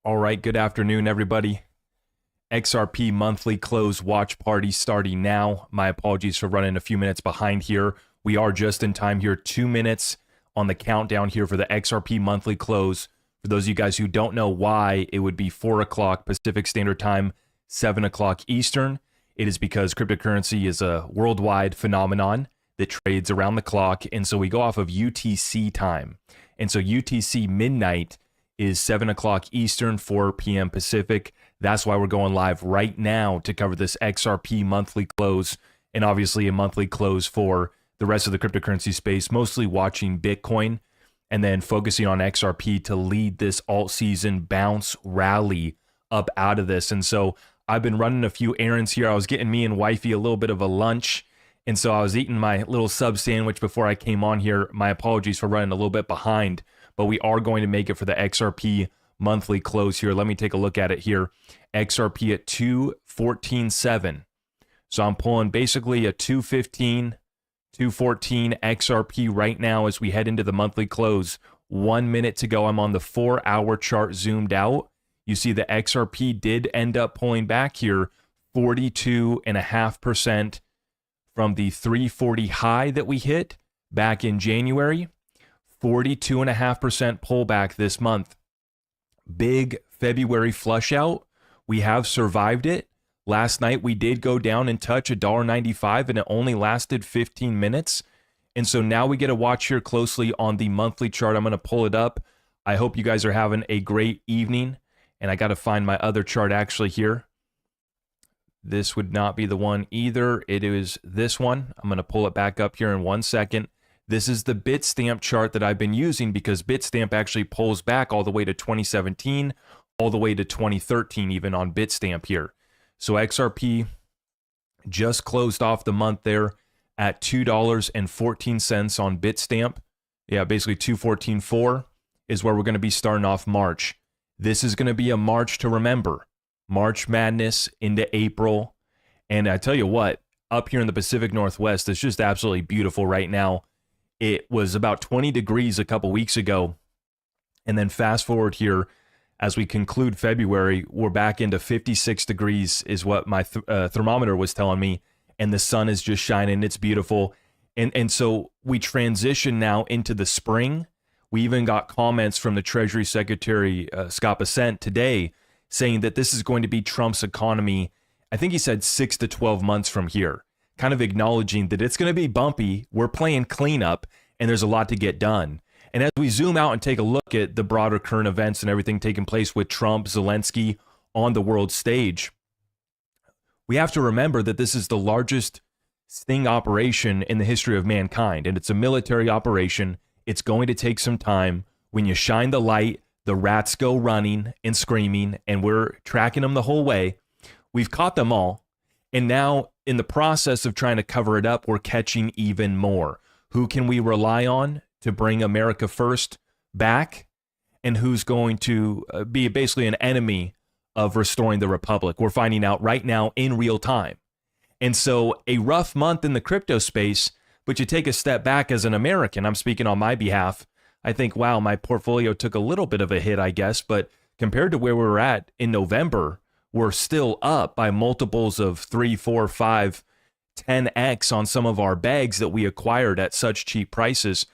All right, good afternoon, everybody. XRP monthly close watch party starting now. My apologies for running a few minutes behind here. We are just in time here, 2 minutes on the countdown here for the XRP monthly close. For those of you guys who don't know why, it would be 4 o'clock Pacific Standard Time, 7 o'clock Eastern. It is because cryptocurrency is a worldwide phenomenon that trades around the clock, and so we go off of UTC time. And so UTC midnight is 7 o'clock Eastern, 4 p.m. Pacific. That's why we're going live right now to cover this XRP monthly close, and obviously a monthly close for the rest of the cryptocurrency space, mostly watching Bitcoin and then focusing on XRP to lead this alt season bounce rally up out of this. And so I've been running a few errands here. I was getting me and wifey a little bit of a lunch, and so I was eating my little sub sandwich before I came on here. My apologies for running a little bit behind, but we are going to make it for the XRP monthly close here. Let me take a look at it here. XRP at 214.7. So I'm pulling basically a 215, 214 XRP right now as we head into the monthly close. 1 minute to go. I'm on the 4-hour chart zoomed out. You see the XRP did end up pulling back here 42.5% from the 340 high that we hit back in January. 42.5% pullback this month. Big February flush out. We have survived it. Last night we did go down and touch $1.95 and it only lasted 15 minutes. And so now we get to watch here closely on the monthly chart. I'm going to pull it up. I hope you guys are having a great evening. And I got to find my other chart actually here. This would not be the one either. It is this one. I'm going to pull it back up here in 1 second. This is the Bitstamp chart that I've been using because Bitstamp actually pulls back all the way to 2017, all the way to 2013 even on Bitstamp here. So XRP just closed off the month there at $2.14 on Bitstamp. Yeah, basically 214.4 is where we're going to be starting off March. This is going to be a March to remember. March Madness into April. And I tell you what, up here in the Pacific Northwest, it's just absolutely beautiful right now. It was about 20 degrees a couple weeks ago. And then fast forward here, as we conclude February, we're back into 56 degrees is what my thermometer was telling me. And the sun is just shining. It's beautiful. And so we transition now into the spring. We even got comments from the Treasury Secretary, Scott Bessent, today saying that this is going to be Trump's economy. I think he said 6 to 12 months from here, kind of acknowledging that it's going to be bumpy. We're playing cleanup and there's a lot to get done. And as we zoom out and take a look at the broader current events and everything taking place with Trump, Zelensky on the world stage, we have to remember that this is the largest sting operation in the history of mankind. And it's a military operation. It's going to take some time. When you shine the light, the rats go running and screaming, and we're tracking them the whole way. We've caught them all. And now in the process of trying to cover it up, we're catching even more. Who can we rely on to bring America first back? And who's going to be basically an enemy of restoring the republic? We're finding out right now in real time. And so a rough month in the crypto space, but you take a step back as an American, I'm speaking on my behalf, I think, wow, my portfolio took a little bit of a hit, I guess, but compared to where we were at in November, we're still up by multiples of 3, 4, 5, 10x on some of our bags that we acquired at such cheap prices.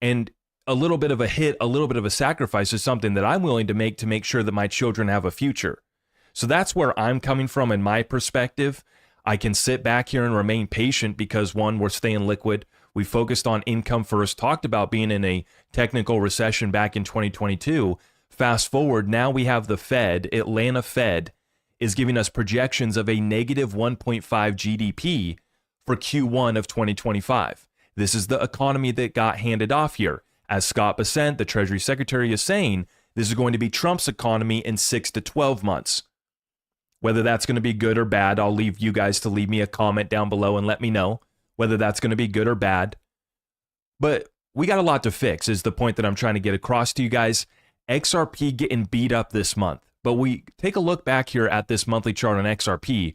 And a little bit of a hit, a little bit of a sacrifice is something that I'm willing to make sure that my children have a future. So that's where I'm coming from in my perspective. I can sit back here and remain patient because, one, we're staying liquid. We focused on income first, talked about being in a technical recession back in 2022. Fast forward, now we have the Fed, Atlanta Fed, is giving us projections of a negative 1.5 GDP for Q1 of 2025. This is the economy that got handed off here. As Scott Bessent, the Treasury Secretary, is saying, this is going to be Trump's economy in 6 to 12 months. Whether that's going to be good or bad, I'll leave you guys to leave me a comment down below and let me know whether that's going to be good or bad. But we got a lot to fix is the point that I'm trying to get across to you guys. XRP getting beat up this month. But we take a look back here at this monthly chart on XRP.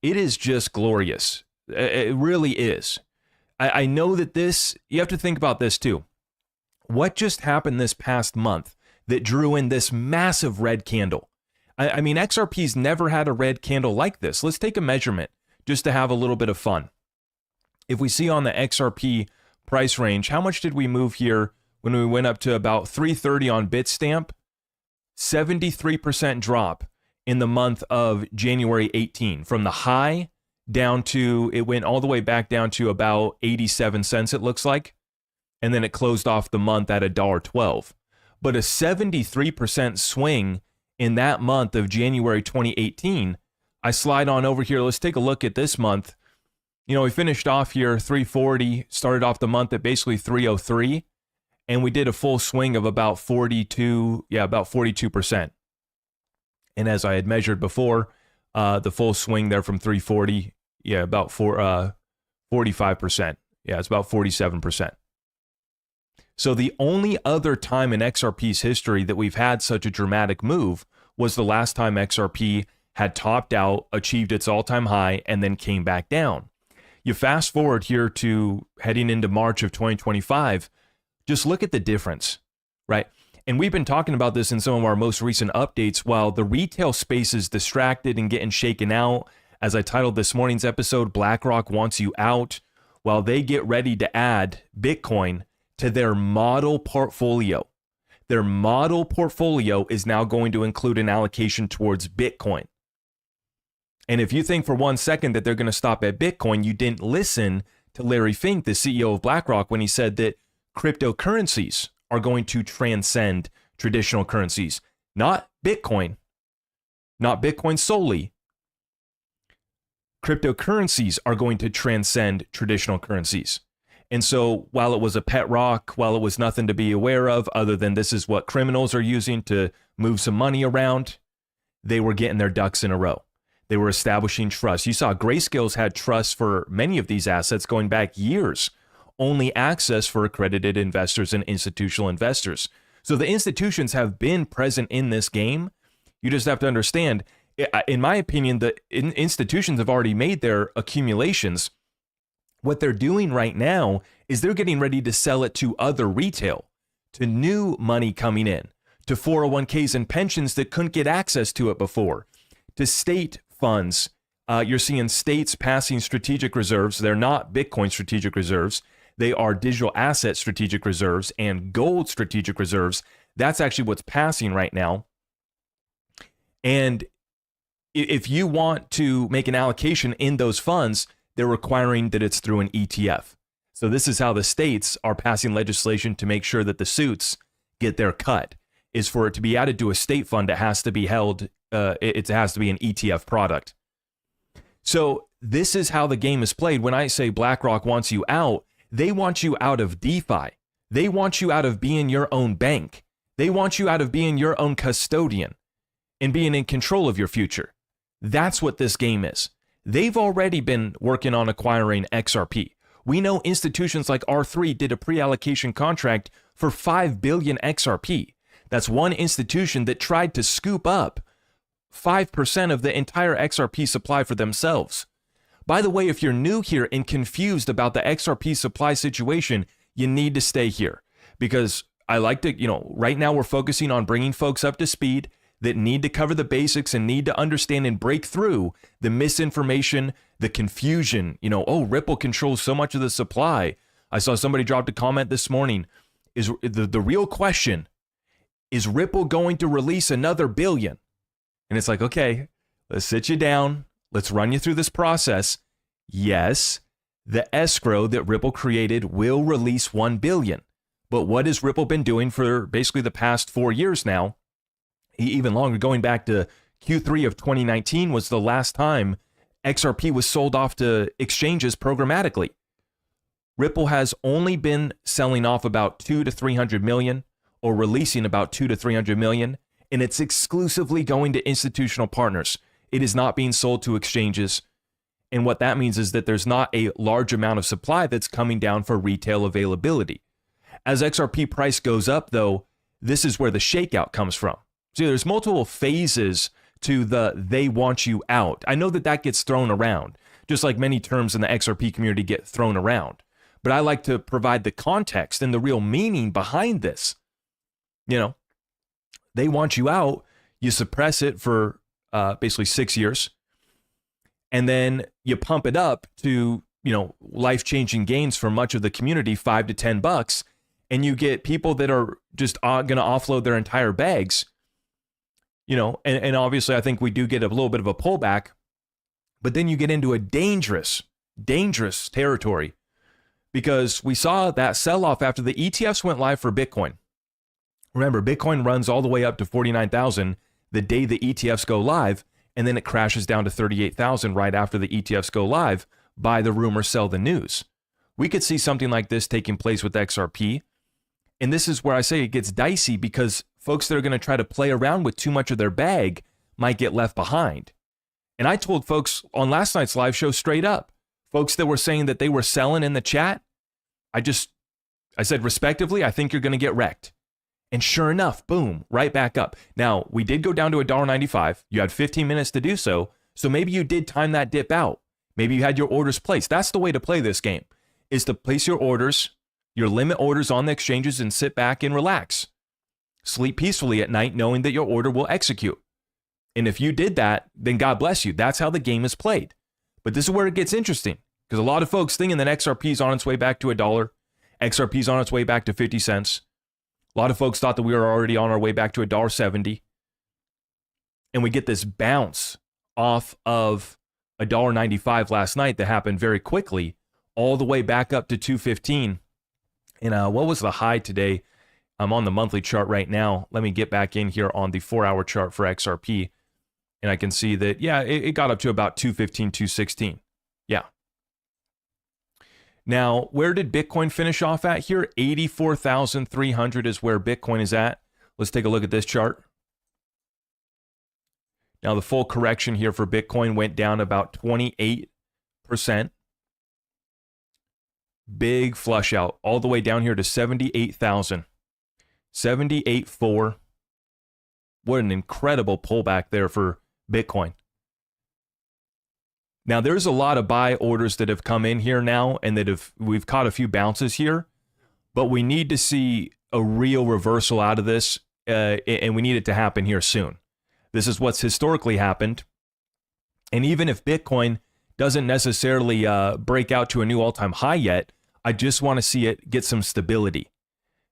It is just glorious. It really is. I know that this, you have to think about this too. What just happened this past month? that drew in this massive red candle. I mean, XRP's never had a red candle like this. Let's take a measurement just to have a little bit of fun. If we see on the XRP price range, how much did we move here when we went up to about 330 on Bitstamp? 73% drop in the month of January 18, from the high down to, it went all the way back down to about 87 cents, it looks like. And then it closed off the month at $1.12. But a 73% swing in that month of January 2018. I slide on over here. Let's take a look at this month. You know, we finished off here 340, started off the month at basically 303, and we did a full swing of about 42%. And as I had measured before, the full swing there from 340, about 45%. Yeah, it's about 47%. So the only other time in XRP's history that we've had such a dramatic move was the last time XRP had topped out, achieved its all-time high, and then came back down. You fast forward here to heading into March of 2025, just look at the difference, right? And we've been talking about this in some of our most recent updates. While the retail space is distracted and getting shaken out, as I titled this morning's episode, BlackRock wants you out, while they get ready to add Bitcoin to their model portfolio. Their model portfolio is now going to include an allocation towards Bitcoin. And if you think for 1 second that they're going to stop at Bitcoin, you didn't listen to Larry Fink, the CEO of BlackRock, when he said that cryptocurrencies are going to transcend traditional currencies. Not Bitcoin solely. Cryptocurrencies are going to transcend traditional currencies. And so while it was a pet rock, while it was nothing to be aware of, other than this is what criminals are using to move some money around, they were getting their ducks in a row. They were establishing trust. You saw Grayscale's had trust for many of these assets going back years, only access for accredited investors and institutional investors. So the institutions have been present in this game. You just have to understand, in my opinion, the institutions have already made their accumulations. What they're doing right now is they're getting ready to sell it to other retail, to new money coming in, to 401ks and pensions that couldn't get access to it before, to state funds. You're seeing states passing strategic reserves. They're not Bitcoin strategic reserves. They are digital asset strategic reserves and gold strategic reserves. That's actually what's passing right now. And if you want to make an allocation in those funds, they're requiring that it's through an ETF. So this is how the states are passing legislation to make sure that the suits get their cut, is for it to be added to a state fund, it has to be held, it has to be an ETF product. So this is how the game is played. When I say BlackRock wants you out, they want you out of DeFi. They want you out of being your own bank. They want you out of being your own custodian and being in control of your future. That's what this game is. They've already been working on acquiring XRP. We know institutions like R3 did a pre-allocation contract for 5 billion XRP. That's one institution that tried to scoop up 5% of the entire XRP supply for themselves. By the way, if you're new here and confused about the XRP supply situation, you need to stay here, because I like to, right now we're focusing on bringing folks up to speed that need to cover the basics and need to understand and break through the misinformation, the confusion. Ripple controls so much of the supply. I saw somebody dropped a comment this morning. Is the real question, is Ripple going to release another billion? And it's like, okay, let's sit you down. Let's run you through this process. Yes, the escrow that Ripple created will release 1 billion. But what has Ripple been doing for basically the past 4 years now? Even longer, going back to Q3 of 2019 was the last time XRP was sold off to exchanges programmatically. Ripple has only been selling off about 200 to 300 million, or releasing about 200 to 300 million, and it's exclusively going to institutional partners. It is not being sold to exchanges. And what that means is that there's not a large amount of supply that's coming down for retail availability. As XRP price goes up, though, this is where the shakeout comes from. So there's multiple phases to the they want you out. I know that gets thrown around, just like many terms in the XRP community get thrown around. But I like to provide the context and the real meaning behind this. They want you out. You suppress it for basically 6 years. And then you pump it up to, life-changing gains for much of the community, $5 to $10. And you get people that are just going to offload their entire bags. And obviously I think we do get a little bit of a pullback, but then you get into a dangerous territory, because we saw that sell-off after the ETFs went live for Bitcoin. Remember, Bitcoin runs all the way up to 49,000 the day the ETFs go live, and then it crashes down to 38,000 right after the ETFs go live. Buy the rumor, sell the news. We could see something like this taking place with XRP. And this is where I say it gets dicey, because folks that are going to try to play around with too much of their bag might get left behind. And I told folks on last night's live show straight up, folks that were saying that they were selling in the chat, I said respectively, I think you're going to get wrecked. And sure enough, boom, right back up. Now, we did go down to $1.95. You had 15 minutes to do so. So maybe you did time that dip out. Maybe you had your orders placed. That's the way to play this game, is to place your orders, your limit orders on the exchanges, and sit back and relax. Sleep peacefully at night knowing that your order will execute. And if you did that, then God bless you. That's how the game is played. But this is where it gets interesting, because a lot of folks thinking that XRP is on its way back to $1. XRP is on its way back to 50 cents. A lot of folks thought that we were already on our way back to $1.70. And we get this bounce off of $1.95 last night that happened very quickly, all the way back up to $2.15. And what was the high today? I'm on the monthly chart right now. Let me get back in here on the 4-hour chart for XRP. And I can see that, yeah, it got up to about $2.15, $2.16. Yeah. Now, where did Bitcoin finish off at here? 84,300 is where Bitcoin is at. Let's take a look at this chart. Now, the full correction here for Bitcoin went down about 28%. Big flush out all the way down here to 78,000. 78.4. What an incredible pullback there for Bitcoin. Now, there's a lot of buy orders that have come in here now, and we've caught a few bounces here, but we need to see a real reversal out of this, and we need it to happen here soon. This is what's historically happened, and even if Bitcoin doesn't necessarily break out to a new all-time high yet, I just want to see it get some stability.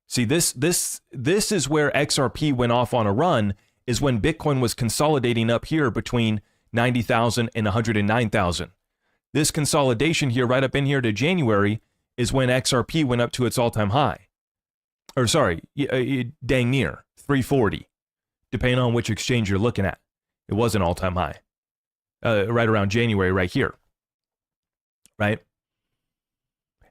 See, this is where XRP went off on a run, is when Bitcoin was consolidating up here between 90,000 and 109,000. This consolidation here, right up in here to January, is when XRP went up to its all-time high. Or sorry, dang near 340, depending on which exchange you're looking at. It was an all-time high, right around January, right here. Right?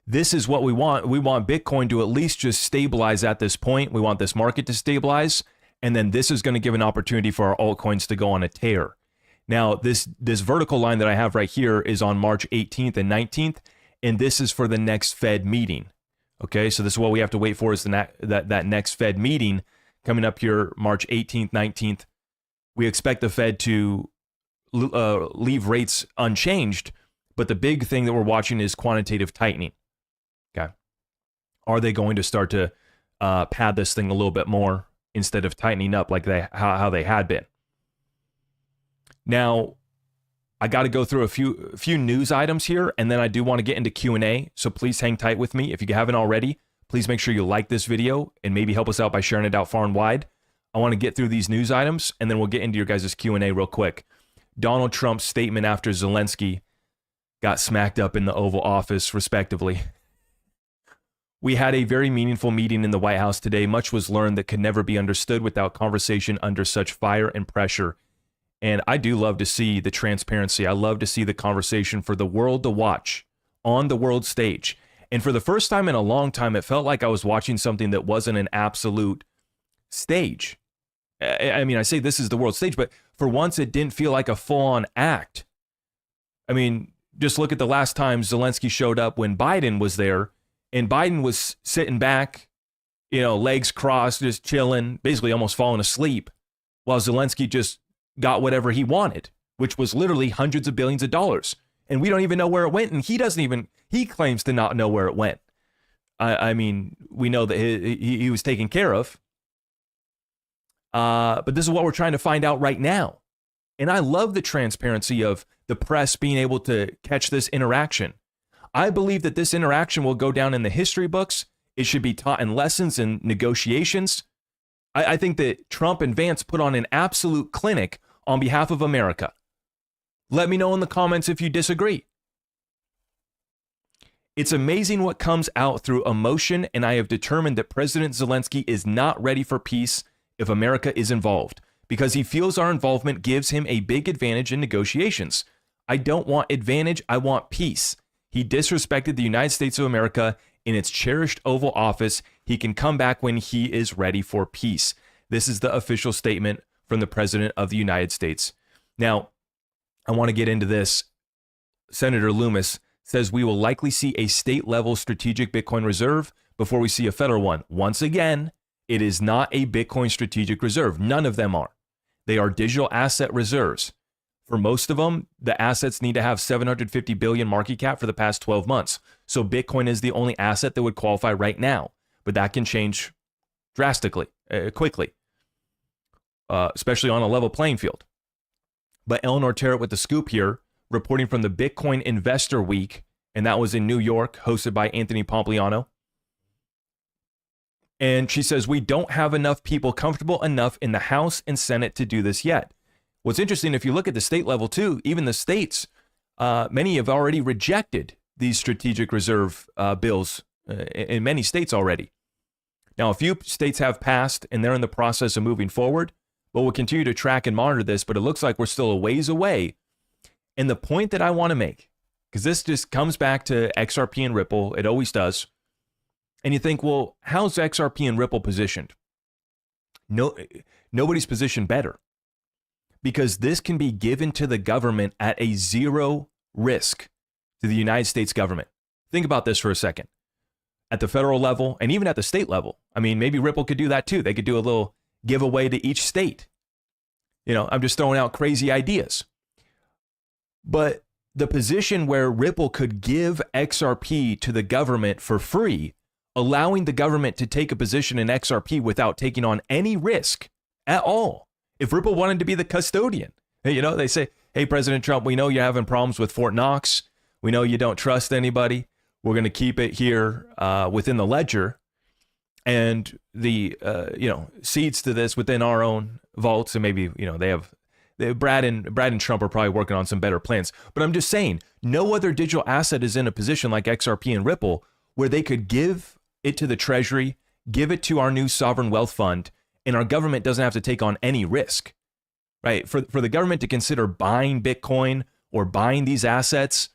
This is what we want. We want Bitcoin to at least just stabilize at this point. We want this market to stabilize, and then this is going to give an opportunity for our altcoins to go on a tear. Now, this vertical line that I have right here is on March 18th and 19th, and this is for the next Fed meeting. Okay, so this is what we have to wait for, is that next Fed meeting coming up here March 18th, 19th. We expect the Fed to leave rates unchanged, but the big thing that we're watching is quantitative tightening. Okay, are they going to start to pad this thing a little bit more instead of tightening up like how they had been? Now, I got to go through a few news items here, and then I do want to get into Q&A, so please hang tight with me. If you haven't already, please make sure you like this video and maybe help us out by sharing it out far and wide. I want to get through these news items, and then we'll get into your guys' Q&A real quick. Donald Trump's statement after Zelensky got smacked up in the Oval Office, respectively. We had a very meaningful meeting in the White House today. Much was learned that could never be understood without conversation under such fire and pressure. And I do love to see the transparency. I love to see the conversation for the world to watch on the world stage. And for the first time in a long time, it felt like I was watching something that wasn't an absolute stage. I mean, I say this is the world stage, but for once it didn't feel like a full-on act. I mean, just look at the last time Zelensky showed up when Biden was there, and Biden was sitting back, legs crossed, just chilling, basically almost falling asleep, while Zelensky just got whatever he wanted, which was literally hundreds of billions of dollars. And we don't even know where it went, and he claims to not know where it went. I mean, we know that he was taken care of. But this is what we're trying to find out right now. And I love the transparency of the press being able to catch this interaction. I believe that this interaction will go down in the history books. It should be taught in lessons and negotiations. I think that Trump and Vance put on an absolute clinic on behalf of America. Let me know in the comments if you disagree. It's amazing what comes out through emotion, and I have determined that President Zelensky is not ready for peace if America is involved, because he feels our involvement gives him a big advantage in negotiations. I don't want advantage, I want peace. He disrespected the United States of America in its cherished Oval Office. He can come back when he is ready for peace. This is the official statement from the President of the United States. Now, I want to get into this. Senator Loomis says we will likely see a state-level strategic Bitcoin reserve before we see a federal one. Once again, it is not a Bitcoin strategic reserve. None of them are. They are digital asset reserves. For most of them, the assets need to have 750 billion market cap for the past 12 months. So Bitcoin is the only asset that would qualify right now, but that can change drastically, quickly, especially on a level playing field. But Eleanor Terrett with the scoop here, reporting from the Bitcoin Investor Week, and that was in New York, hosted by Anthony Pompliano. And she says, we don't have enough people comfortable enough in the House and Senate to do this yet. What's interesting, if you look at the state level too, even the states, many have already rejected these strategic reserve bills in many states already. Now, a few states have passed and they're in the process of moving forward, but we'll continue to track and monitor this, but it looks like we're still a ways away. And the point that I want to make, because this just comes back to XRP and Ripple, it always does. And you think, well, how's XRP and Ripple positioned? No, nobody's positioned better, because this can be given to the government at a zero risk to the United States government. Think about this for a second. At the federal level and even at the state level, I mean, maybe Ripple could do that too. They could do a little giveaway to each state. You know, I'm just throwing out crazy ideas. But the position where Ripple could give XRP to the government for free, allowing the government to take a position in XRP without taking on any risk at all. If Ripple wanted to be the custodian, you know, they say, hey, President Trump, we know you're having problems with Fort Knox. We know you don't trust anybody. We're going to keep it here within the ledger. And the, seeds to this within our own vaults. And maybe, Brad and Trump are probably working on some better plans. But I'm just saying, no other digital asset is in a position like XRP and Ripple where they could give it to the Treasury, give it to our new sovereign wealth fund, and our government doesn't have to take on any risk, right? For the government to consider buying Bitcoin or buying these assets,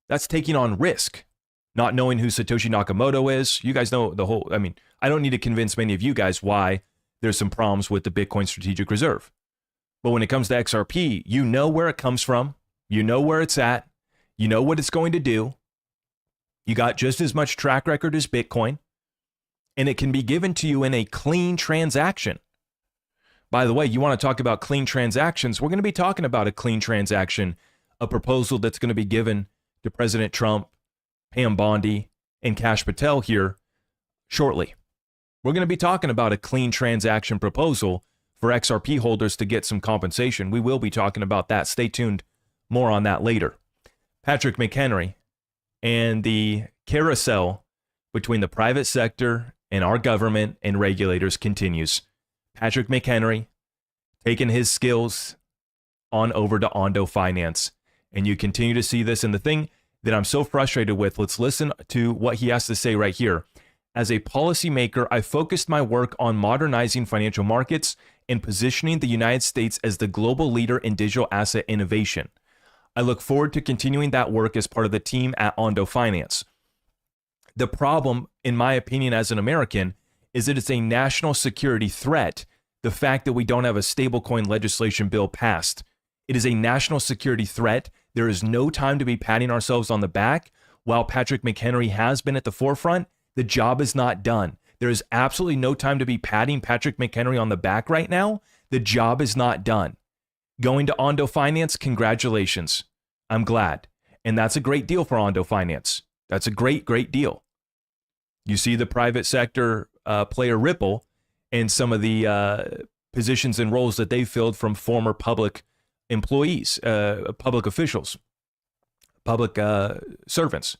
that's taking on risk. Not knowing who Satoshi Nakamoto is. You guys know the whole, I don't need to convince many of you guys why there's some problems with the Bitcoin Strategic Reserve. But when it comes to XRP, you know where it comes from. You know where it's at. You know what it's going to do. You got just as much track record as Bitcoin. And it can be given to you in a clean transaction. By the way, you want to talk about clean transactions? We're going to be talking about a clean transaction, a proposal that's going to be given to President Trump, Pam Bondi, and Kash Patel here shortly. We're going to be talking about a clean transaction proposal for XRP holders to get some compensation. We will be talking about that. Stay tuned. More on that later. Patrick McHenry and the carousel between the private sector and our government and regulators continues. Patrick McHenry taking his skills on over to Ondo Finance. And you continue to see this. And the thing that I'm so frustrated with, let's listen to what he has to say right here. As a policymaker, I focused my work on modernizing financial markets and positioning the United States as the global leader in digital asset innovation. I look forward to continuing that work as part of the team at Ondo Finance. The problem, in my opinion, as an American, is that it's a national security threat, the fact that we don't have a stablecoin legislation bill passed. It is a national security threat. There is no time to be patting ourselves on the back. While Patrick McHenry has been at the forefront, the job is not done. There is absolutely no time to be patting Patrick McHenry on the back right now. The job is not done. Going to Ondo Finance, congratulations. I'm glad. And that's a great deal for Ondo Finance. That's a great, great deal. You see the private sector player Ripple and some of the positions and roles that they filled from former public employees, public officials, public servants.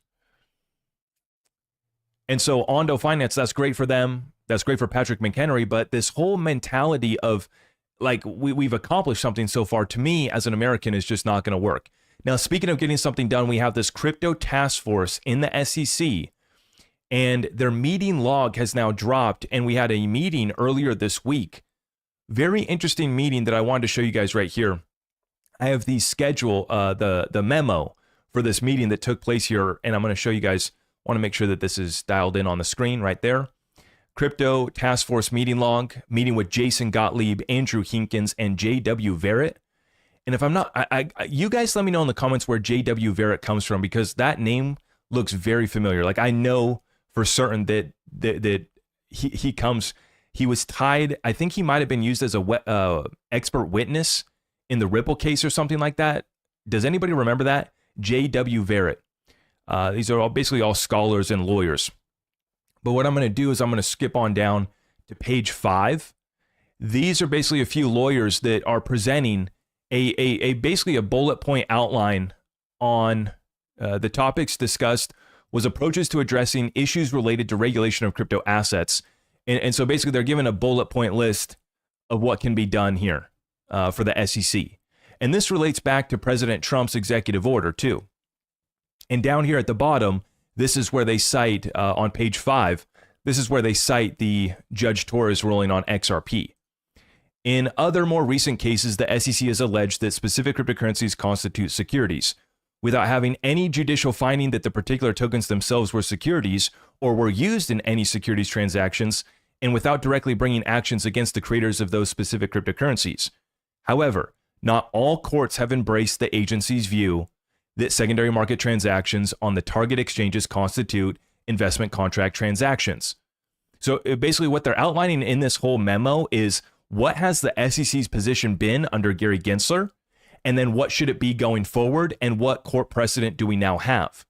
And so Ondo Finance, that's great for them. That's great for Patrick McHenry. But this whole mentality of like, we've accomplished something so far, to me as an American, is just not going to work. Now, speaking of getting something done, we have this crypto task force in the SEC, and their meeting log has now dropped. And we had a meeting earlier this week. Very interesting meeting that I wanted to show you guys right here. I have the schedule, the memo for this meeting that took place here, and I'm going to show you guys. Want to make sure that this is dialed in on the screen right there. Crypto Task Force meeting log, meeting with Jason Gottlieb, Andrew Hinkins, and J.W. Verrett. And if I'm not, you guys let me know in the comments where J.W. Verrett comes from, because that name looks very familiar. Like, I know for certain that he was tied. I think he might have been used as a expert witness in the Ripple case or something like that. Does anybody remember that? J.W. Verrett. These are basically all scholars and lawyers. But what I'm going to do is I'm going to skip on down to page 5. These are basically a few lawyers that are presenting basically a bullet point outline on the topics discussed was approaches to addressing issues related to regulation of crypto assets. And so basically they're given a bullet point list of what can be done here for the SEC. And this relates back to President Trump's executive order too. And down here at the bottom, this is where they cite, on page 5, this is where they cite the Judge Torres ruling on XRP. In other more recent cases, the SEC has alleged that specific cryptocurrencies constitute securities, without having any judicial finding that the particular tokens themselves were securities or were used in any securities transactions, and without directly bringing actions against the creators of those specific cryptocurrencies. However, not all courts have embraced the agency's view that secondary market transactions on the target exchanges constitute investment contract transactions. So basically what they're outlining in this whole memo is what has the SEC's position been under Gary Gensler, and then what should it be going forward, and what court precedent do we now have?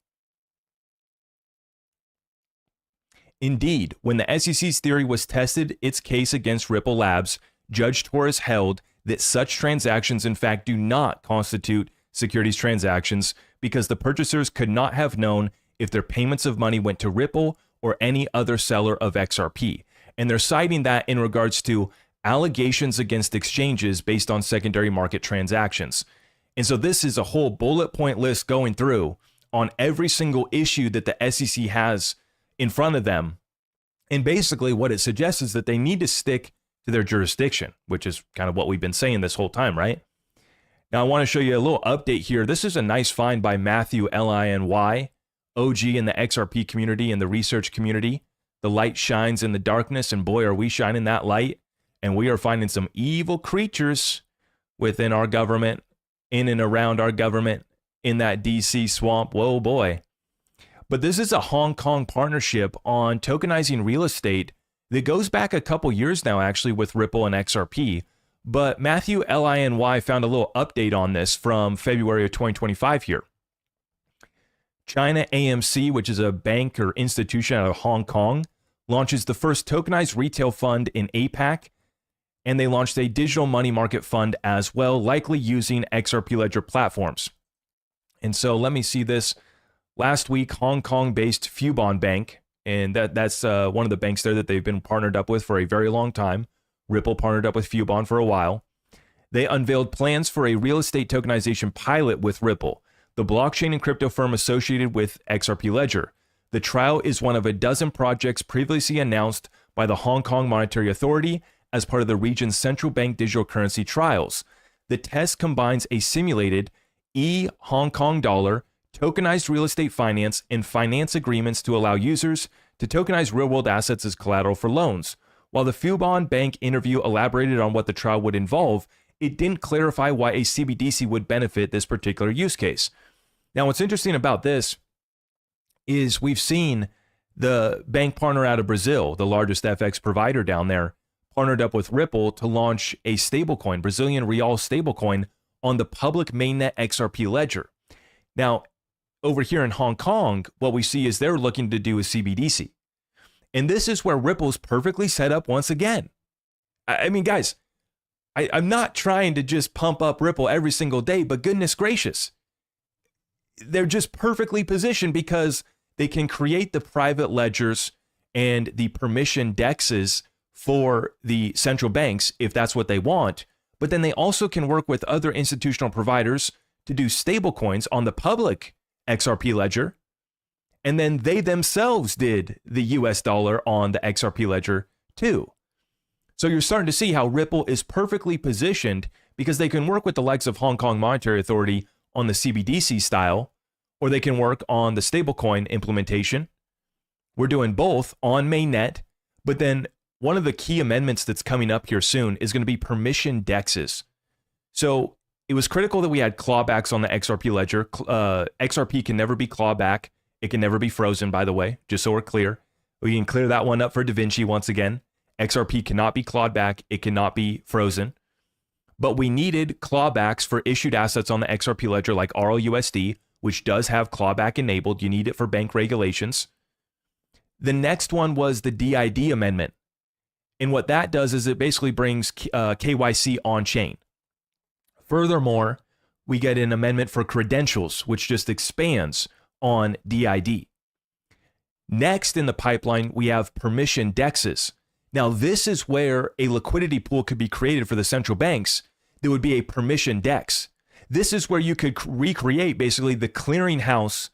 Indeed, when the SEC's theory was tested, its case against Ripple Labs, Judge Torres held that such transactions in fact do not constitute securities transactions because the purchasers could not have known if their payments of money went to Ripple or any other seller of XRP. And they're citing that in regards to allegations against exchanges based on secondary market transactions. And so this is a whole bullet point list going through on every single issue that the SEC has in front of them. And basically what it suggests is that they need to stick to their jurisdiction, which is kind of what we've been saying this whole time, right? Now, I want to show you a little update here. This is a nice find by Matthew Liny, OG in the XRP community and the research community. The light shines in the darkness, and boy, are we shining that light. And we are finding some evil creatures within our government, in and around our government, in that DC swamp. Whoa, boy. But this is a Hong Kong partnership on tokenizing real estate that goes back a couple years now, actually, with Ripple and XRP. But Matthew Liny found a little update on this from February of 2025 here. China AMC, which is a bank or institution out of Hong Kong, launches the first tokenized retail fund in APAC, and they launched a digital money market fund as well, likely using XRP Ledger platforms. And so let me see this. Last week, Hong Kong-based Fubon Bank, and that's one of the banks there that they've been partnered up with for a very long time. Ripple partnered up with Fubon for a while. They unveiled plans for a real estate tokenization pilot with Ripple, the blockchain and crypto firm associated with XRP Ledger. The trial is one of a dozen projects previously announced by the Hong Kong Monetary Authority as part of the region's central bank digital currency trials. The test combines a simulated Hong Kong dollar, tokenized real estate finance, and finance agreements to allow users to tokenize real-world assets as collateral for loans. While the Fubon Bank interview elaborated on what the trial would involve, it didn't clarify why a CBDC would benefit this particular use case. Now, what's interesting about this is we've seen the bank partner out of Brazil, the largest FX provider down there, partnered up with Ripple to launch a stablecoin, Brazilian real stablecoin, on the public mainnet XRP Ledger. Now, over here in Hong Kong, what we see is they're looking to do a CBDC. And this is where Ripple's perfectly set up once again. I mean, guys, I'm not trying to just pump up Ripple every single day, but goodness gracious, they're just perfectly positioned because they can create the private ledgers and the permission dexes for the central banks if that's what they want. But then they also can work with other institutional providers to do stable coins on the public XRP ledger. And then they themselves did the US dollar on the XRP ledger too. So you're starting to see how Ripple is perfectly positioned because they can work with the likes of Hong Kong Monetary Authority on the CBDC style, or they can work on the stablecoin implementation. We're doing both on mainnet, but then one of the key amendments that's coming up here soon is going to be permission dexes. So it was critical that we had clawbacks on the XRP ledger. XRP can never be clawback. It can never be frozen, by the way, just so we're clear. We can clear that one up for Da Vinci once again. XRP cannot be clawed back. It cannot be frozen. But we needed clawbacks for issued assets on the XRP ledger like RLUSD, which does have clawback enabled. You need it for bank regulations. The next one was the DID amendment. And what that does is it basically brings KYC on chain. Furthermore, we get an amendment for credentials, which just expands on DID. Next in the pipeline, we have permission dexes. Now, this is where a liquidity pool could be created for the central banks. There would be a permission dex. This is where you could recreate basically the clearinghouse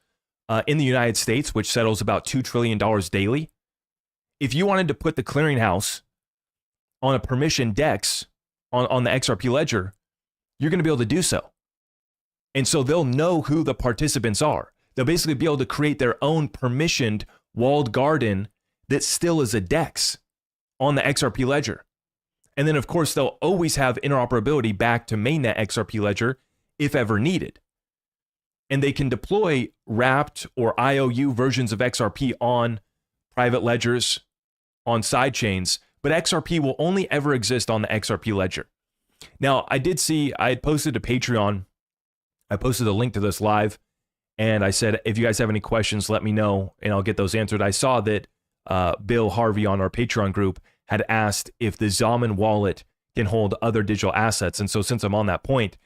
in the United States, which settles about $2 trillion daily. If you wanted to put the clearinghouse on a permission dex on the XRP ledger, you're going to be able to do so. And so they'll know who the participants are. They'll basically be able to create their own permissioned walled garden that still is a dex on the XRP ledger. And then, of course, they'll always have interoperability back to mainnet XRP ledger if ever needed. And they can deploy wrapped or IOU versions of XRP on private ledgers, on sidechains, but XRP will only ever exist on the XRP ledger. Now, I did see, I had posted to Patreon, I posted a link to this live, and I said, if you guys have any questions, let me know, and I'll get those answered. I saw that Bill Harvey on our Patreon group had asked if the Zaman wallet can hold other digital assets. And so since I'm on that point,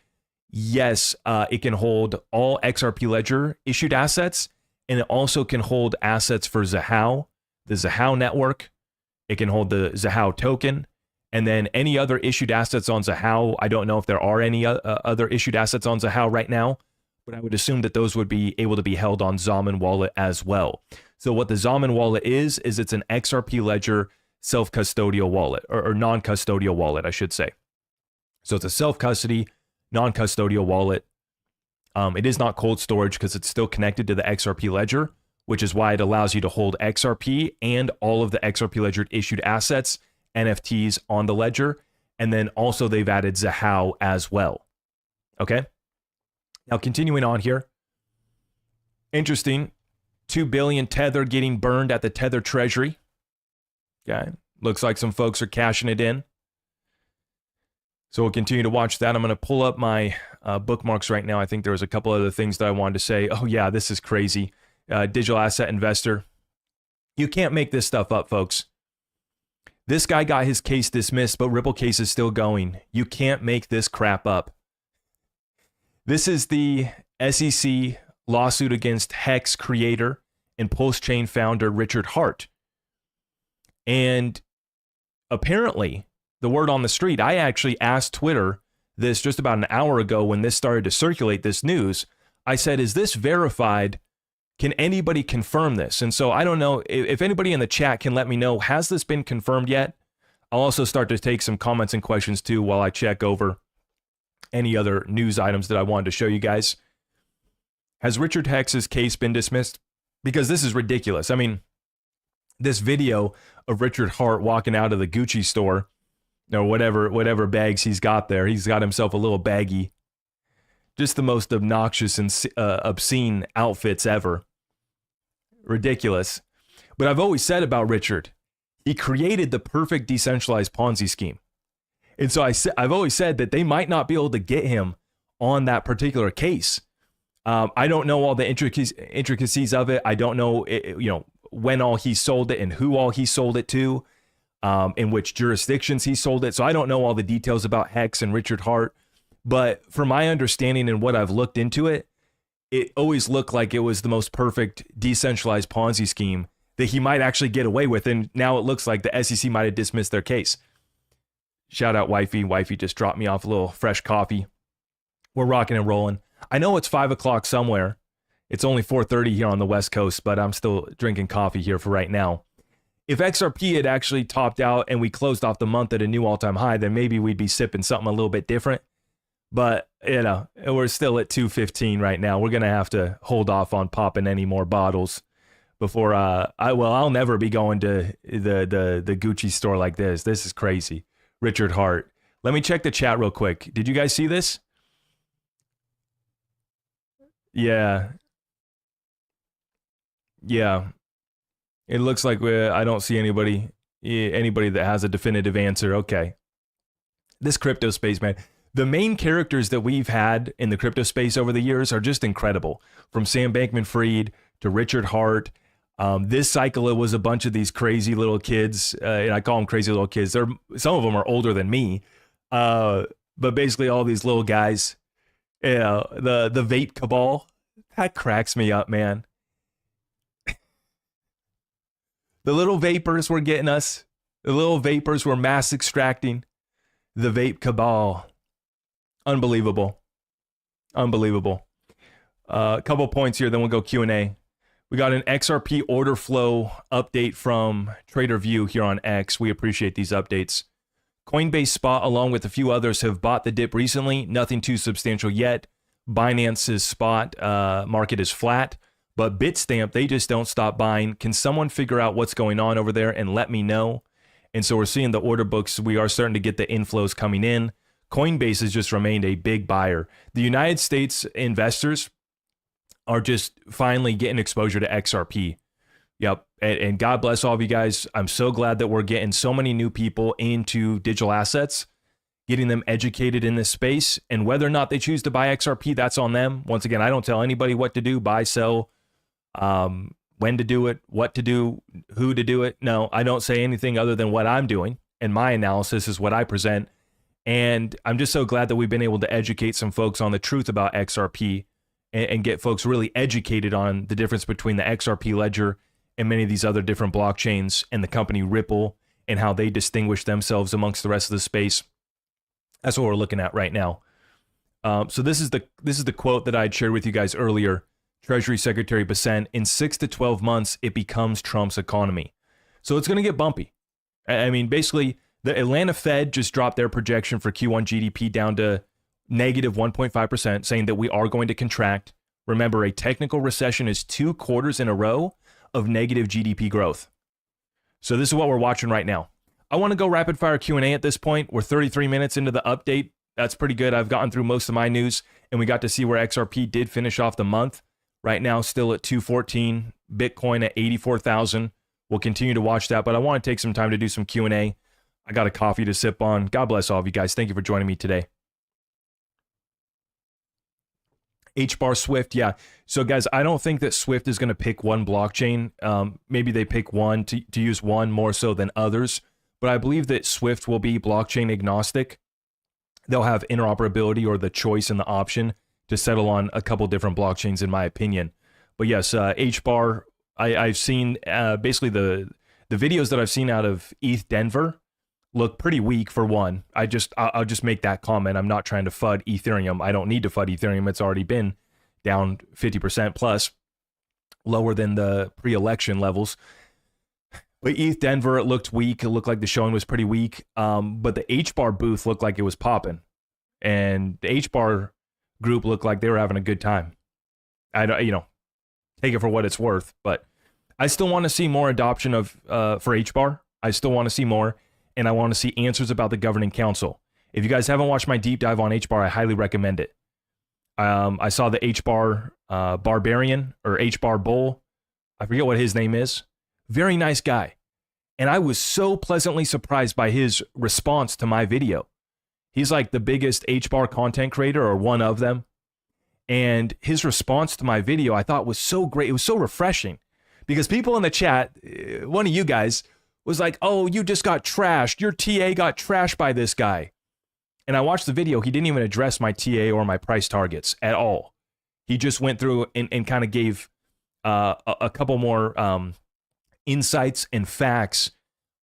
yes, it can hold all XRP ledger issued assets, and it also can hold assets for Zahao, the Zahao network. It can hold the Zahao token, and then any other issued assets on Zahao. I don't know if there are any other issued assets on Zahao right now, but I would assume that those would be able to be held on Zaman wallet as well. So what the Zaman wallet is it's an XRP ledger self-custodial wallet, or non-custodial wallet, I should say. So it's a self-custody, non-custodial wallet. It is not cold storage because it's still connected to the XRP ledger, which is why it allows you to hold XRP and all of the XRP ledger issued assets, NFTs on the ledger. And then also they've added Zahao as well. Okay. Now continuing on here. Interesting. 2 billion Tether getting burned at the Tether treasury. Okay. Looks like some folks are cashing it in. So we'll continue to watch that. I'm going to pull up my bookmarks right now. I think there was a couple other things that I wanted to say. Oh yeah, this is crazy. Digital asset investor. You can't make this stuff up, folks. This guy got his case dismissed, but Ripple case is still going. You can't make this crap up. This is the SEC lawsuit against Hex creator and Pulse-Chain founder Richard Hart. And apparently, the word on the street, I actually asked Twitter this just about an hour ago when this started to circulate, this news. I said, is this verified? Can anybody confirm this? And so I don't know if anybody in the chat can let me know, has this been confirmed yet? I'll also start to take some comments and questions too while I check over any other news items that I wanted to show you guys. Has Richard Hex's case been dismissed? Because this is ridiculous. I mean, this video of Richard Hart walking out of the Gucci store, or whatever bags he's got there. He's got himself a little baggie. Just the most obnoxious and obscene outfits ever. Ridiculous. But I've always said about Richard, he created the perfect decentralized Ponzi scheme. And so I've always said that they might not be able to get him on that particular case. I don't know all the intricacies of it. I don't know, when all he sold it and who all he sold it to. in which jurisdictions he sold it. So I don't know all the details about Hex and Richard Hart, but from my understanding and what I've looked into it, it always looked like it was the most perfect decentralized Ponzi scheme that he might actually get away with. And now it looks like the SEC might have dismissed their case. Shout out Wifey. Wifey just dropped me off a little fresh coffee. We're rocking and rolling. I know it's 5 o'clock somewhere. It's only 4:30 here on the West Coast, but I'm still drinking coffee here for right now. If XRP had actually topped out and we closed off the month at a new all-time high, then maybe we'd be sipping something a little bit different. But, you know, we're still at 215 right now. We're going to have to hold off on popping any more bottles before I'll never be going to the Gucci store like this. This is crazy. Richard Hart. Let me check the chat real quick. Did you guys see this? Yeah. It looks like I don't see anybody that has a definitive answer. Okay. This crypto space, man. The main characters that we've had in the crypto space over the years are just incredible. From Sam Bankman-Fried to Richard Hart. This cycle, it was a bunch of these crazy little kids, and I call them crazy little kids. Some of them are older than me, but basically all these little guys. The vape cabal, that cracks me up, man. The little vapors were getting us. The little vapors were mass extracting the vape cabal. Unbelievable. A couple points here, then we'll go Q&A. We got an XRP order flow update from TraderView here on X. We appreciate these updates. Coinbase Spot, along with a few others, have bought the dip recently. Nothing too substantial yet. Binance's Spot market is flat. But Bitstamp, they just don't stop buying. Can someone figure out what's going on over there and let me know? And so we're seeing the order books. We are starting to get the inflows coming in. Coinbase has just remained a big buyer. The United States investors are just finally getting exposure to XRP. Yep. And God bless all of you guys. I'm so glad that we're getting so many new people into digital assets, getting them educated in this space. And whether or not they choose to buy XRP, that's on them. Once again, I don't tell anybody what to do, buy, sell, when to do it, what to do, who to do it. No, I don't say anything other than what I'm doing. And my analysis is what I present. And I'm just so glad that we've been able to educate some folks on the truth about XRP and get folks really educated on the difference between the XRP ledger and many of these other different blockchains and the company Ripple and how they distinguish themselves amongst the rest of the space. That's what we're looking at right now. So this is the quote that I had shared with you guys earlier. Treasury Secretary Bessent, in 6 to 12 months, it becomes Trump's economy. So it's going to get bumpy. I mean, basically, the Atlanta Fed just dropped their projection for Q1 GDP down to negative 1.5%, saying that we are going to contract. Remember, a technical recession is 2 quarters in a row of negative GDP growth. So this is what we're watching right now. I want to go rapid fire Q&A at this point. We're 33 minutes into the update. That's pretty good. I've gotten through most of my news, and we got to see where XRP did finish off the month. Right now, still at 214, Bitcoin at 84,000. We'll continue to watch that, but I want to take some time to do some Q&A. I got a coffee to sip on. God bless all of you guys. Thank you for joining me today. HBAR Swift, yeah. So guys, I don't think that Swift is going to pick one blockchain. Maybe they pick one to use one more so than others, but I believe that Swift will be blockchain agnostic. They'll have interoperability or the choice and the option to settle on a couple different blockchains, in my opinion. But yes, HBAR, I've seen basically the videos that I've seen out of ETH Denver look pretty weak for one. I'll just make that comment. I'm not trying to FUD Ethereum. I don't need to FUD Ethereum. It's already been down 50% plus, lower than the pre-election levels. But ETH Denver, it looked weak. It looked like the showing was pretty weak. But the HBAR booth looked like it was popping. And the HBAR group looked like they were having a good time. I don't, take it for what it's worth. But I still want to see more adoption of for HBAR. I still want to see more. And I want to see answers about the governing council. If you guys haven't watched my deep dive on HBAR, I highly recommend it. I saw the HBAR Barbarian or HBAR Bull. I forget what his name is. Very nice guy. And I was so pleasantly surprised by his response to my video. He's like the biggest HBAR content creator or one of them. And his response to my video I thought was so great. It was so refreshing because people in the chat, one of you guys was like, oh, you just got trashed. Your TA got trashed by this guy. And I watched the video. He didn't even address my TA or my price targets at all. He just went through and kind of gave a couple more insights and facts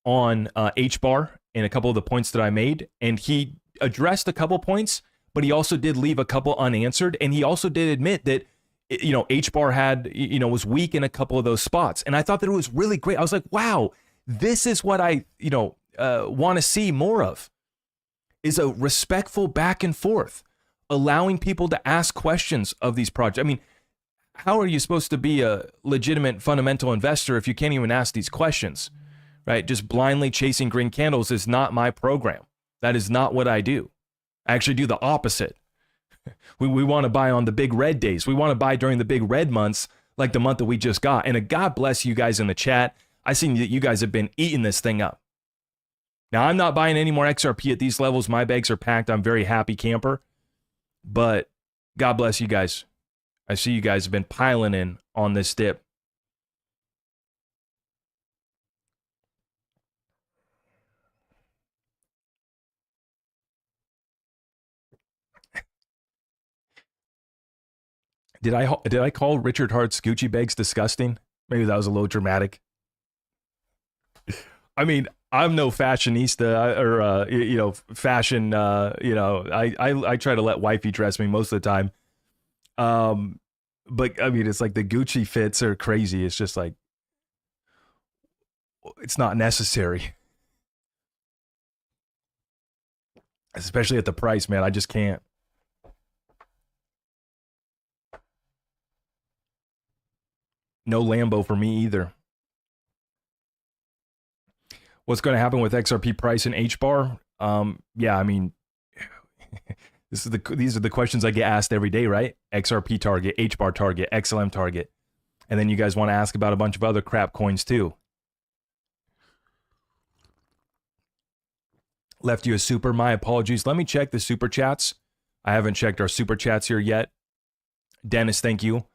on HBAR and a couple of the points that I made. And he addressed a couple points, but he also did leave a couple unanswered. And he also did admit that, you know, HBAR had, you know, was weak in a couple of those spots. And I thought that it was really great. I was like, wow, this is what I, you know, want to see more of, is a respectful back and forth, allowing people to ask questions of these projects. I mean, how are you supposed to be a legitimate fundamental investor if you can't even ask these questions, right? Just blindly chasing green candles is not my program. That is not what I do. I actually do the opposite. We want to buy on the big red days. We want to buy during the big red months, like the month that we just got. And God bless you guys in the chat. I seen that you guys have been eating this thing up. Now, I'm not buying any more XRP at these levels. My bags are packed. I'm very happy camper. But God bless you guys. I see you guys have been piling in on this dip. Did I call Richard Hart's Gucci bags disgusting? Maybe that was a little dramatic. I mean, I'm no fashionista or you know, fashion. You know, I try to let wifey dress me most of the time. But I mean, it's like the Gucci fits are crazy. It's just like, it's not necessary, especially at the price, man. I just can't. No Lambo for me either. What's going to happen with XRP price and HBAR? Yeah, I mean, these are the questions I get asked every day, right? XRP target, HBAR target, XLM target. And then you guys want to ask about a bunch of other crap coins too. Left you a super. My apologies. Let me check the super chats. I haven't checked our super chats here yet. Dennis, thank you.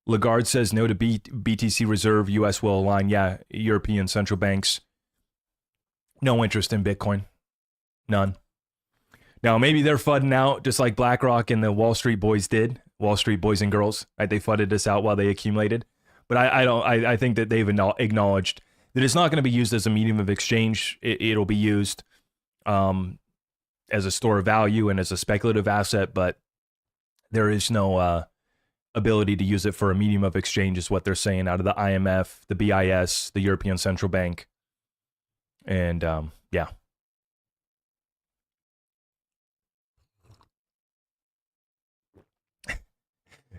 Lagarde says no to BTC Reserve. US will align. Yeah, European central banks. No interest in Bitcoin. None. Now, maybe they're fudding out just like BlackRock and the Wall Street boys did. Wall Street boys and girls. Right? They fudded us out while they accumulated. But I think that they've acknowledged that it's not going to be used as a medium of exchange. It'll be used as a store of value and as a speculative asset, but there is no ability to use it for a medium of exchange, is what they're saying out of the IMF, the BIS, the European Central Bank. And yeah.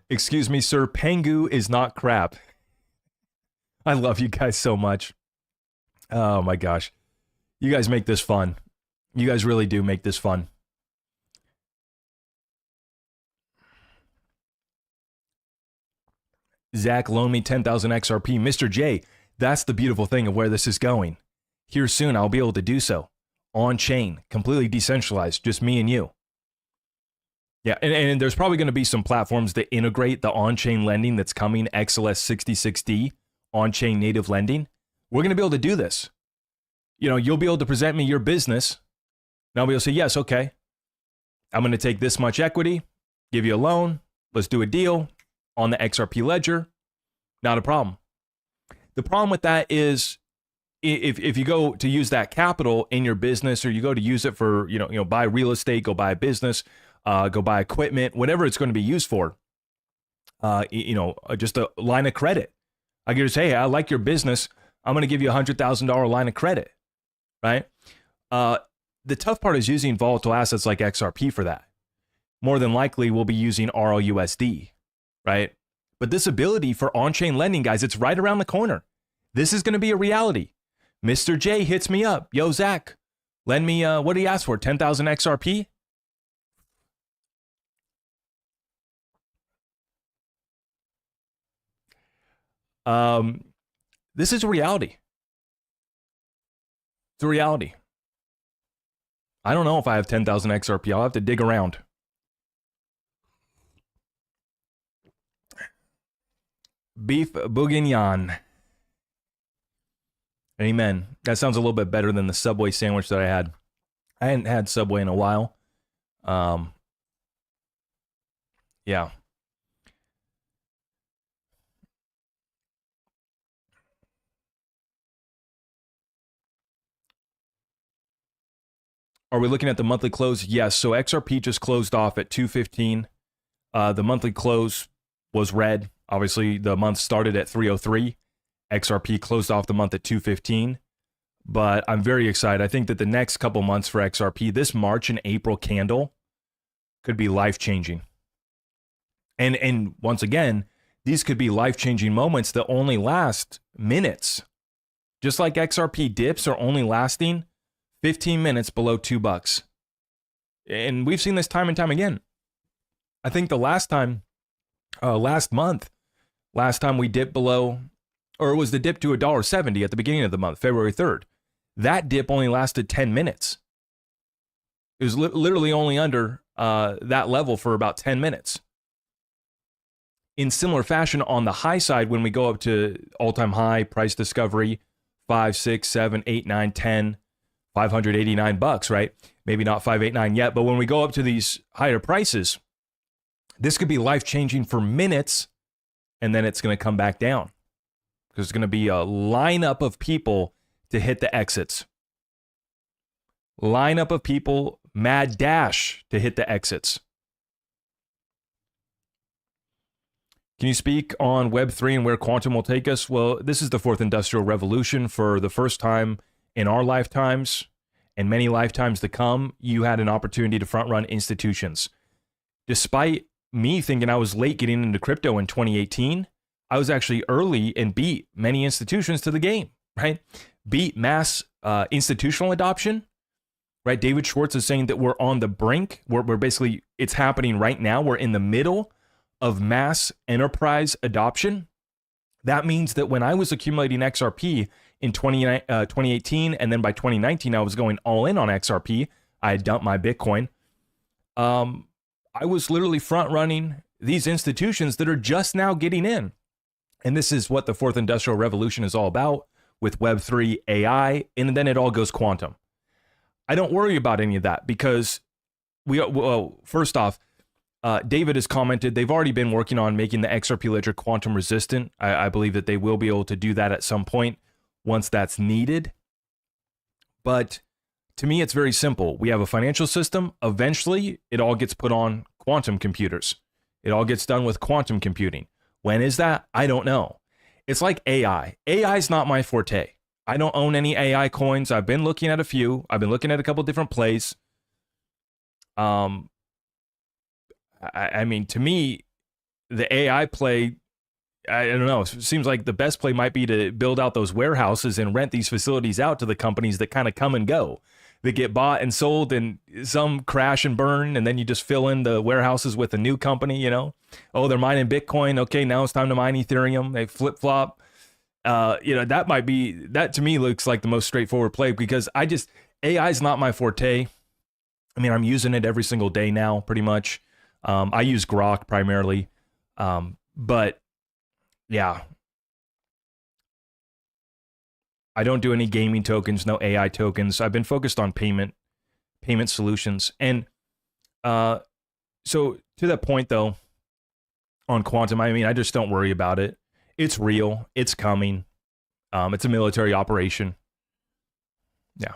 Excuse me, sir. Pengu is not crap. I love you guys so much. Oh my gosh. You guys make this fun. You guys really do make this fun. Zach, loan me 10,000 XRP. Mr. J, that's the beautiful thing of where this is going. Here soon, I'll be able to do so. On chain, completely decentralized, just me and you. Yeah, and there's probably going to be some platforms that integrate the on-chain lending that's coming, XLS 66D, on-chain native lending. We're going to be able to do this. You know, you'll be able to present me your business. And I'll be able to say, yes, okay. I'm going to take this much equity, give you a loan. Let's do a deal on the XRP ledger. Not a problem. The problem with that is if you go to use that capital in your business, or you go to use it for, you know, buy real estate, go buy a business, go buy equipment, whatever it's going to be used for, you know, just a line of credit. I can just say, hey, I like your business. I'm going to give you $100,000 line of credit, right? The tough part is using volatile assets like XRP for that. More than likely, we'll be using RLUSD, right? But this ability for on-chain lending, guys, it's right around the corner. This is going to be a reality. Mr. J hits me up. Yo, Zach, lend me, what did he ask for? 10,000 XRP? This is a reality. It's a reality. I don't know if I have 10,000 XRP. I'll have to dig around. Beef Bourguignon. Amen. That sounds a little bit better than the Subway sandwich that I had. I hadn't had Subway in a while. Yeah. Are we looking at the monthly close? Yes. So XRP just closed off at 215. The monthly close was red. Obviously, the month started at 303. XRP closed off the month at 215. But I'm very excited. I think that the next couple months for XRP, this March and April candle could be life-changing. And once again, these could be life-changing moments that only last minutes. Just like XRP dips are only lasting 15 minutes below $2. And we've seen this time and time again. I think the last time we dipped below, or it was the dip to $1.70 at the beginning of the month, February 3rd. That dip only lasted 10 minutes. It was literally only under that level for about 10 minutes. In similar fashion, on the high side, when we go up to all-time high price discovery, 5, 6, 7, 8, 9, 10, $589, right? Maybe not 589 yet, but when we go up to these higher prices, this could be life-changing for minutes, and then it's going to come back down. Because there's going to be a lineup of people to hit the exits. Lineup of people, mad dash to hit the exits. Can you speak on Web3 and where quantum will take us? Well, this is the fourth industrial revolution. For the first time in our lifetimes and many lifetimes to come, you had an opportunity to front run institutions. Despite me thinking I was late getting into crypto in 2018, I was actually early and beat many institutions to the game, right? Beat mass institutional adoption, right? David Schwartz is saying that we're on the brink. We're basically, it's happening right now. We're in the middle of mass enterprise adoption. That means that when I was accumulating XRP in 2018, and then by 2019, I was going all in on XRP. I had dumped my Bitcoin. I was literally front running these institutions that are just now getting in. And this is what the fourth industrial revolution is all about with Web3, AI, and then it all goes quantum. I don't worry about any of that because first off, David has commented they've already been working on making the XRP ledger quantum resistant. I believe that they will be able to do that at some point once that's needed. But to me, it's very simple. We have a financial system. Eventually, it all gets put on quantum computers. It all gets done with quantum computing. When is that? I don't know. It's like AI. AI is not my forte. I don't own any AI coins. I've been looking at a few. I've been looking at a couple different plays. I mean, to me, the AI play, I don't know, it seems like the best play might be to build out those warehouses and rent these facilities out to the companies that kind of come and go. They get bought and sold and some crash and burn, and then you just fill in the warehouses with a new company, you know? Oh, they're mining Bitcoin. Okay, now it's time to mine Ethereum. They flip-flop. That to me looks like the most straightforward play because AI is not my forte. I mean, I'm using it every single day now, pretty much. I use Grok primarily, but yeah, I don't do any gaming tokens, no AI tokens. I've been focused on payment solutions. And so to that point though, on quantum, I mean, I just don't worry about it. It's real. It's coming. It's a military operation. Yeah.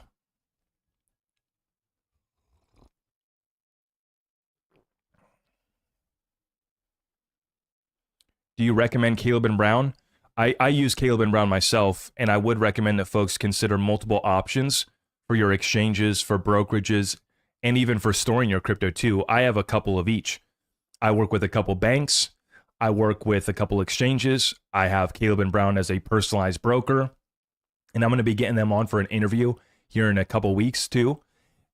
Do you recommend Caleb and Brown? I use Caleb and Brown myself, and I would recommend that folks consider multiple options for your exchanges, for brokerages, and even for storing your crypto too. I have a couple of each. I work with a couple banks. I work with a couple exchanges. I have Caleb and Brown as a personalized broker, and I'm going to be getting them on for an interview here in a couple weeks too.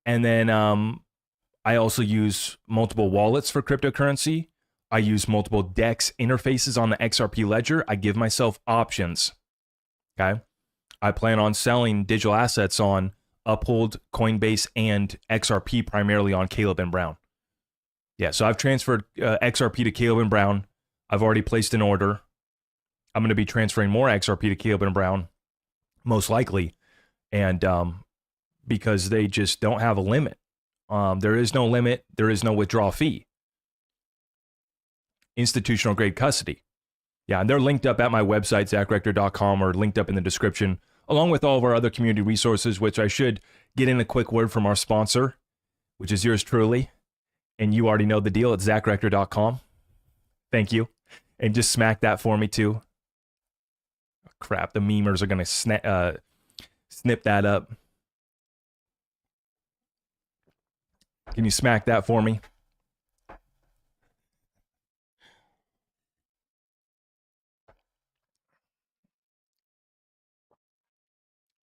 And then I also use multiple wallets for cryptocurrency. I use multiple DEX interfaces on the XRP ledger. I give myself options. Okay. I plan on selling digital assets on Uphold, Coinbase, and XRP primarily on Caleb and Brown. Yeah, so I've transferred XRP to Caleb and Brown. I've already placed an order. I'm going to be transferring more XRP to Caleb and Brown. most likely. And because they just don't have a limit. There is no limit. There is no withdrawal fee. Institutional grade custody. Yeah, and they're linked up at my website, zachrector.com, or linked up in the description, along with all of our other community resources, which I should get in a quick word from our sponsor, which is yours truly. And you already know the deal at zachrector.com. Thank you. And just smack that for me too. Oh, crap, the memers are going to snip that up. Can you smack that for me?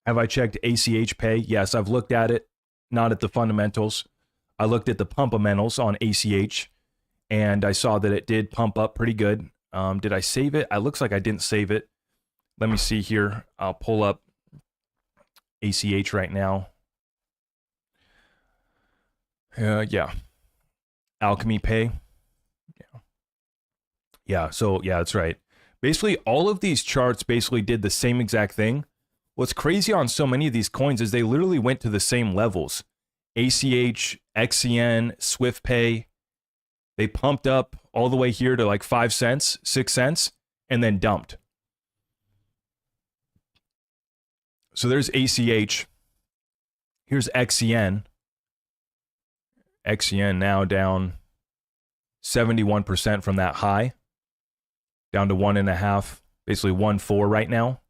Have I checked ACH Pay? Yes, I've looked at it, not at the fundamentals. I looked at the pumpamentals on ACH, and I saw that it did pump up pretty good. Did I save it? It looks like I didn't save it. Let me see here. I'll pull up ACH right now. Yeah. Alchemy Pay. Yeah, so yeah, that's right. Basically, all of these charts basically did the same exact thing. What's crazy on so many of these coins is they literally went to the same levels. ACH, XCN, Swift Pay. They pumped up all the way here to like 5 cents, 6 cents, and then dumped. So there's ACH. Here's XCN. XCN now down 71% from that high. Down to 1.5, basically 1.4 right now.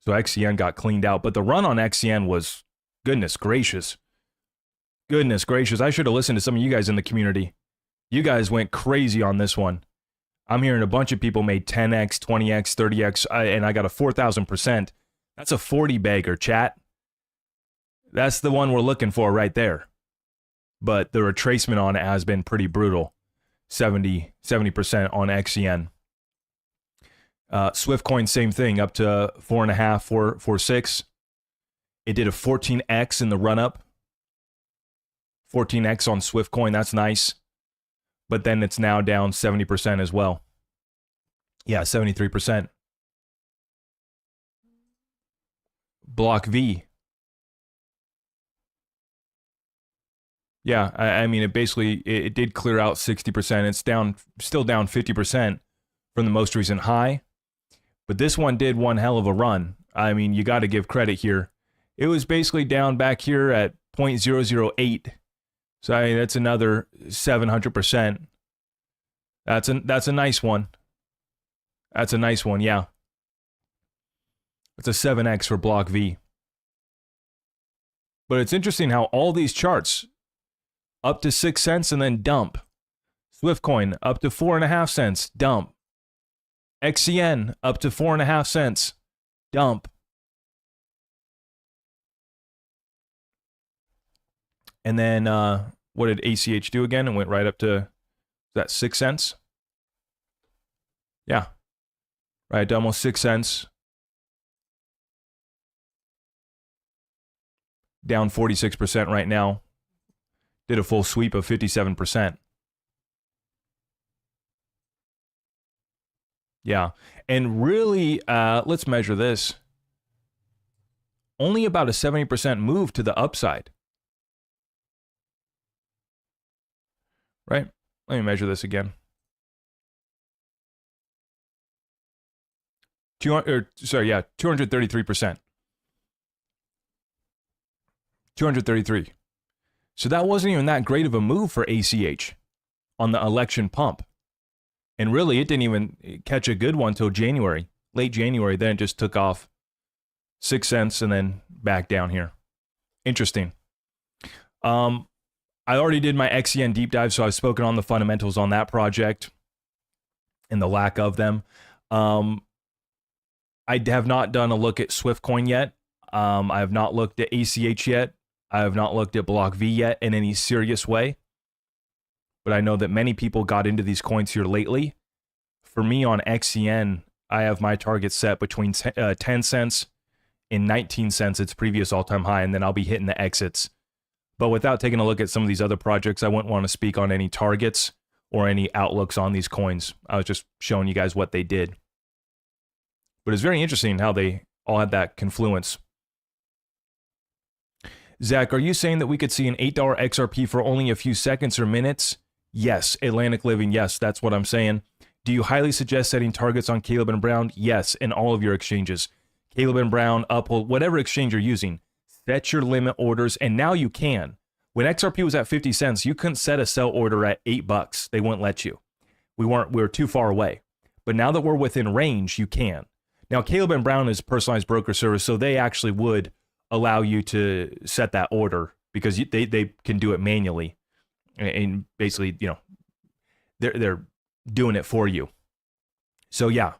So XCN got cleaned out. But the run on XCN was, goodness gracious. Goodness gracious. I should have listened to some of you guys in the community. You guys went crazy on this one. I'm hearing a bunch of people made 10x, 20x, 30x, and I got a 4,000%. That's a 40 bagger, chat. That's the one we're looking for right there. But the retracement on it has been pretty brutal. 70% on XCN. Swiftcoin, same thing, up to 4.5, 4.6. It did a 14x in the run-up. 14x on Swiftcoin, that's nice. But then it's now down 70% as well. Yeah, 73%. Block V. Yeah, I mean, it did clear out 60%. It's down, still down 50% from the most recent high. But this one did one hell of a run. I mean, you got to give credit here. It was basically down back here at 0.008. So I mean, that's another 700%. That's a nice one. That's a nice one, yeah. It's a 7x for Block V. But it's interesting how all these charts up to 6 cents and then dump. Swiftcoin up to 4.5 cents, dump. XCN up to 4.5 cents, dump. And then what did ACH do again? It went right up to, that 6 cents? Yeah, right to almost 6 cents. Down 46% right now. Did a full sweep of 57%. Yeah, and really, let's measure this. Only about a 70% move to the upside. Right? Let me measure this again. 233%. 233. So that wasn't even that great of a move for ACH on the election pump. And really, it didn't even catch a good one till January, late January. Then it just took off 6 cents and then back down here. Interesting. I already did my XCN deep dive, so I've spoken on the fundamentals on that project and the lack of them. I have not done a look at Swiftcoin yet. I have not looked at ACH yet. I have not looked at Block V yet in any serious way. But I know that many people got into these coins here lately. For me on XCN, I have my target set between 10 cents and 19 cents, its previous all-time high, and then I'll be hitting the exits. But without taking a look at some of these other projects, I wouldn't want to speak on any targets or any outlooks on these coins. I was just showing you guys what they did. But it's very interesting how they all had that confluence. Zach, are you saying that we could see an $8 XRP for only a few seconds or minutes? Yes. Atlantic Living, yes, that's what I'm saying. Do you highly suggest setting targets on Caleb and Brown? Yes, in all of your exchanges. Caleb and Brown, Uphold, whatever exchange you're using, set your limit orders, and now you can. When XRP was at 50 cents, you couldn't set a sell order at $8. They wouldn't let you. We were too far away. But now that we're within range, you can. Now, Caleb and Brown is personalized broker service, so they actually would allow you to set that order because they can do it manually, and basically, you know, they're doing it for you. So yeah.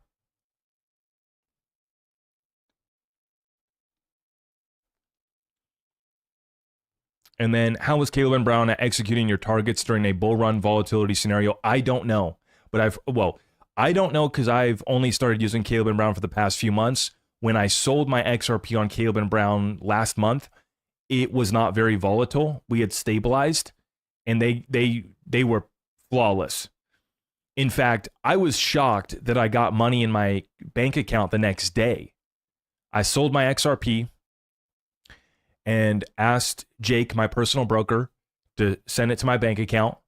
And then how was Caleb and Brown at executing your targets during a bull run volatility scenario? I don't know, but I don't know because I've only started using Caleb and Brown for the past few months. When I sold my XRP on Caleb and Brown last month, it was not very volatile. We had stabilized, and they were flawless. In fact, I was shocked that I got money in my bank account the next day. I sold my XRP and asked Jake, my personal broker, to send it to my bank account.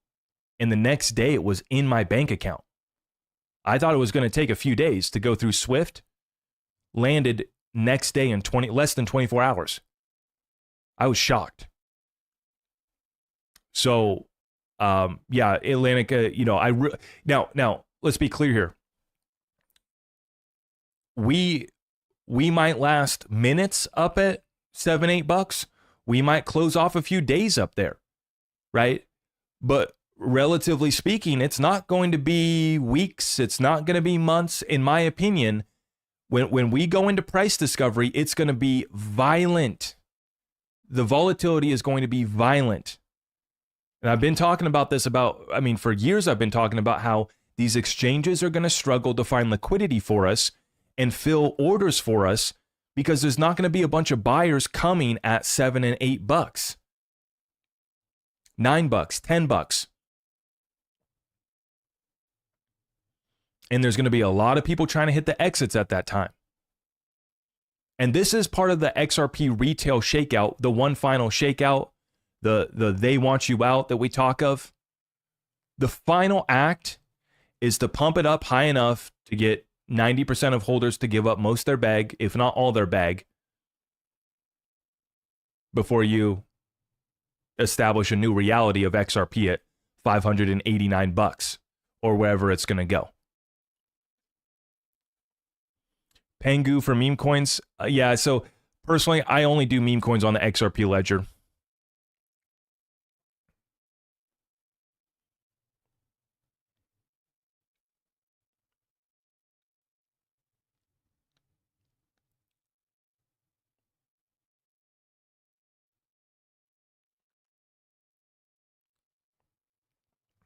And the next day it was in my bank account. I thought it was going to take a few days to go through Swift. Landed next day in less than 24 hours. I was shocked. So, yeah, Atlantic, you know, now let's be clear here. We might last minutes up at $7-8. We might close off a few days up there, right? But relatively speaking, it's not going to be weeks. It's not going to be months. In my opinion, when we go into price discovery, it's going to be violent. The volatility is going to be violent. And I've been talking about this for years I've been talking about how these exchanges are going to struggle to find liquidity for us and fill orders for us because there's not going to be a bunch of buyers coming at $7 and $8, $9, $10. And there's going to be a lot of people trying to hit the exits at that time. And this is part of the XRP retail shakeout, the one final shakeout, the they want you out that we talk of. The final act is to pump it up high enough to get 90% of holders to give up most of their bag, if not all their bag, before you establish a new reality of XRP at $589 or wherever it's going to go. Pengu for meme coins. Yeah, so personally, I only do meme coins on the XRP ledger.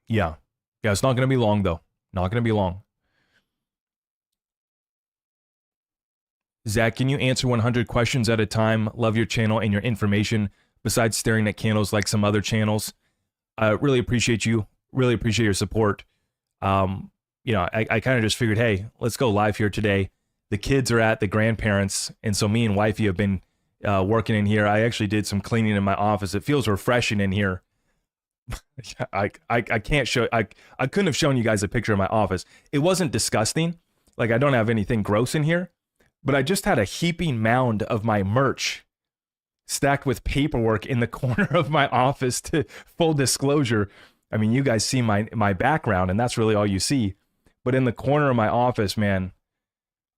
Yeah. Yeah, it's not going to be long, though. Not going to be long. Zach, can you answer 100 questions at a time? Love your channel and your information, besides staring at candles like some other channels. I really appreciate you. Really appreciate your support. You know, I kind of just figured, hey, let's go live here today. The kids are at the grandparents, and so me and wifey have been working in here. I actually did some cleaning in my office. It feels refreshing in here. I can't show. I couldn't have shown you guys a picture of my office. It wasn't disgusting. Like, I don't have anything gross in here. But I just had a heaping mound of my merch stacked with paperwork in the corner of my office. To full disclosure, I mean, you guys see my background, and that's really all you see. But in the corner of my office, man,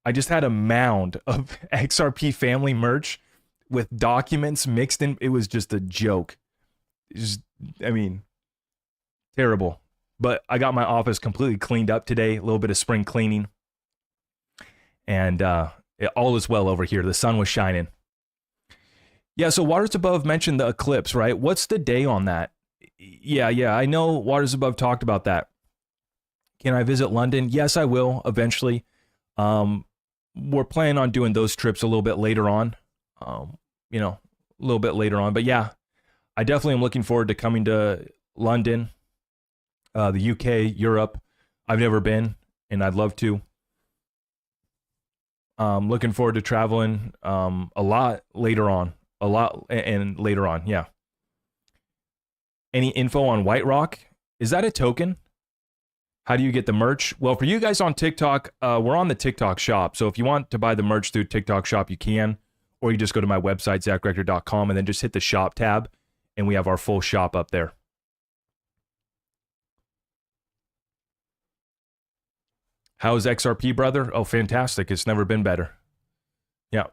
I just had a mound of XRP family merch with documents mixed in. It was just a joke. I mean, terrible. But I got my office completely cleaned up today. A little bit of spring cleaning. And all is well over here. The sun was shining. Yeah, so Waters Above mentioned the eclipse, right? What's the day on that? Yeah, I know Waters Above talked about that. Can I visit London? Yes, I will eventually. We're planning on doing those trips a little bit later on. You know, a little bit later on. But yeah, I definitely am looking forward to coming to London, the UK, Europe. I've never been, and I'd love to. Looking forward to traveling a lot later on. A lot and later on, yeah. Any info on White Rock? Is that a token? How do you get the merch? Well, for you guys on TikTok, we're on the TikTok shop. So if you want to buy the merch through TikTok shop, you can. Or you just go to my website, zachrector.com, and then just hit the shop tab. And we have our full shop up there. How's XRP, brother? Oh, fantastic. It's never been better. Yeah.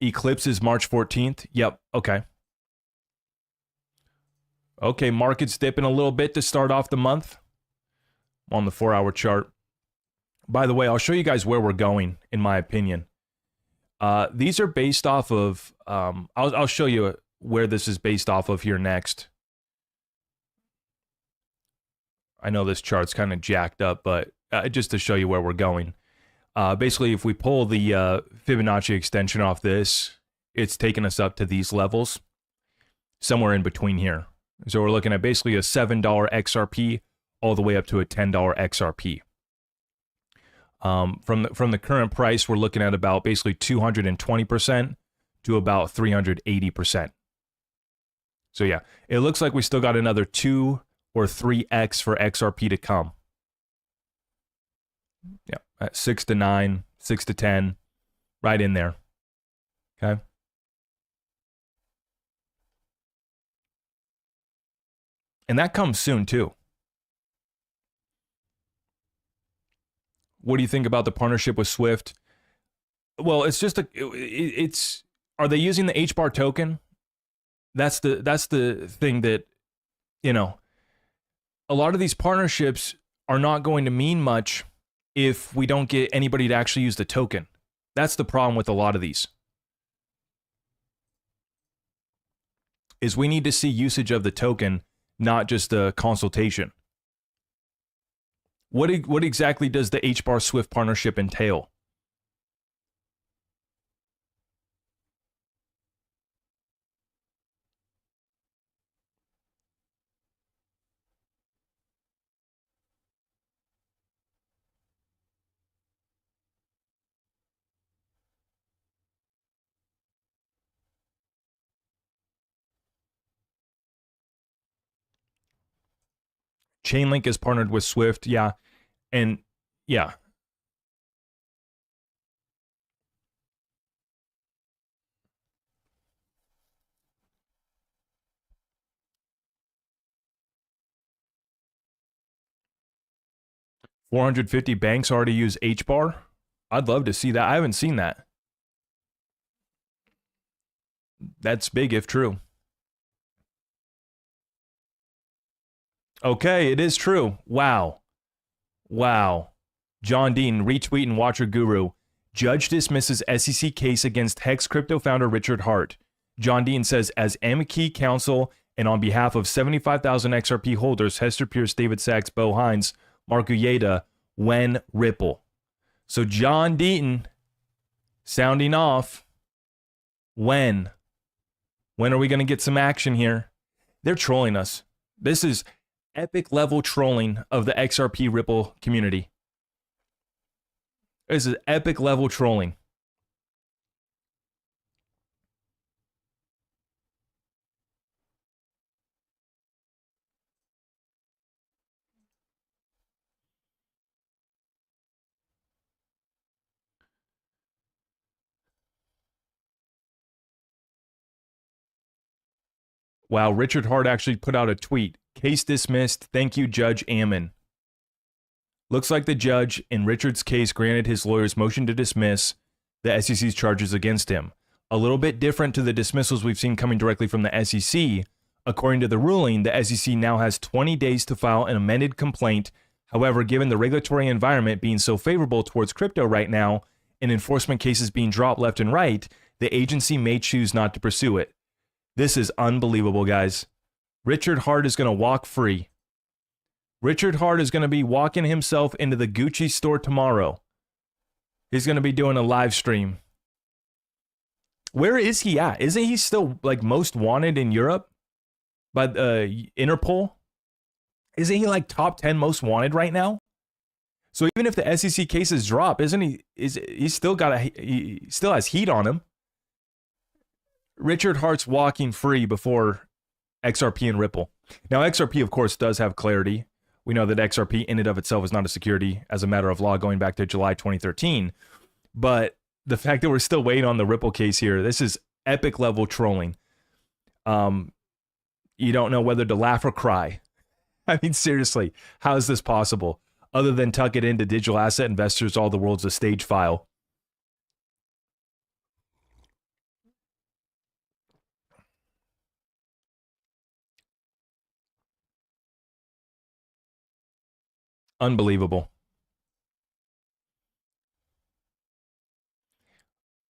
Eclipse is March 14th. Yep. Okay. Okay, market's dipping a little bit to start off the month on the 4-hour chart. By the way, I'll show you guys where we're going, in my opinion. These are based off of, I'll show you where this is based off of here next. I know this chart's kind of jacked up, but just to show you where we're going. Basically, if we pull the Fibonacci extension off this, it's taking us up to these levels, somewhere in between here. So we're looking at basically a $7 XRP all the way up to a $10 XRP. From the current price, we're looking at about basically 220% to about 380%. So yeah, it looks like we still got another 2 or 3x for XRP to come. Yeah, at 6 to 9, 6 to 10, right in there. Okay. And that comes soon too. What do you think about the partnership with Swift? Well, it's just are they using the HBAR token? That's the thing that, you know, a lot of these partnerships are not going to mean much if we don't get anybody to actually use the token. That's the problem with a lot of these. Is we need to see usage of the token, not just a consultation. What exactly does the HBAR Swift partnership entail? Chainlink is partnered with Swift, yeah. And yeah. $450 banks already use HBAR. I'd love to see that. I haven't seen that. That's big if true. Okay, it is true. Wow. Wow. John Dean, retweet and watcher guru. Judge dismisses SEC case against Hex crypto founder Richard Hart. John Dean says, as amici counsel and on behalf of 75,000 XRP holders, Hester Pierce, David Sachs, Bo Hines, Mark Uyeda, when Ripple. So John Deaton sounding off. When are we going to get some action here? They're trolling us. This is epic level trolling of the XRP Ripple community. This is epic level trolling. Wow, Richard Hart actually put out a tweet. Case dismissed. Thank you, Judge Ammon. Looks like the judge in Richard's case granted his lawyer's motion to dismiss the SEC's charges against him. A little bit different to the dismissals we've seen coming directly from the SEC. According to the ruling, the SEC now has 20 days to file an amended complaint. However, given the regulatory environment being so favorable towards crypto right now and enforcement cases being dropped left and right, the agency may choose not to pursue it. This is unbelievable, guys. Richard Hart is going to walk free. Richard Hart is going to be walking himself into the Gucci store tomorrow. He's going to be doing a live stream. Where is he at? Isn't he still like most wanted in Europe by Interpol? Isn't he like top 10 most wanted right now? So even if the SEC cases drop, isn't he? He's still he still has heat on him. Richard Hart's walking free before XRP and Ripple. Now XRP, of course, does have clarity. We know that XRP in and of itself is not a security as a matter of law going back to July 2013. But the fact that we're still waiting on the Ripple case here, this is epic level trolling. You don't know whether to laugh or cry. I mean, seriously, how is this possible? Other than tuck it into digital asset investors, all the world's a stage file. Unbelievable.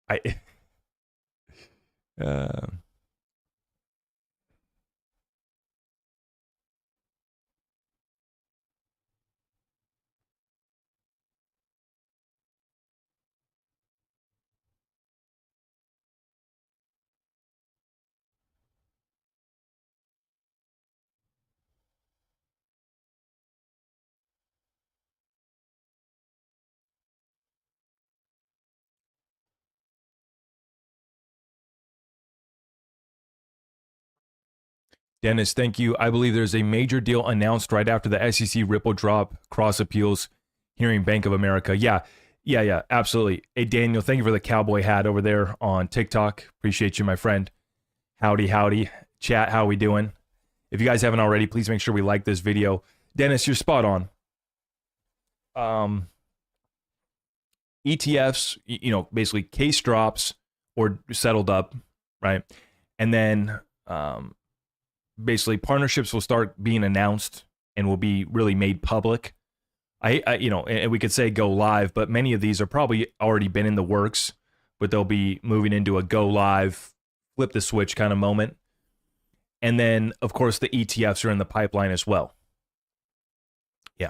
Uh, Dennis, thank you. I believe there's a major deal announced right after the SEC Ripple drop, cross appeals, hearing Bank of America. Yeah, absolutely. Hey, Daniel, thank you for the cowboy hat over there on TikTok. Appreciate you, my friend. Howdy. Chat, how we doing? If you guys haven't already, please make sure we like this video. Dennis, you're spot on. ETFs, basically case drops or settled up, right? And then basically partnerships will start being announced and will be really made public. And we could say go live, but many of these are probably already been in the works, but they'll be moving into a go live, flip the switch kind of moment. And then, of course, the ETFs are in the pipeline as well. Yeah.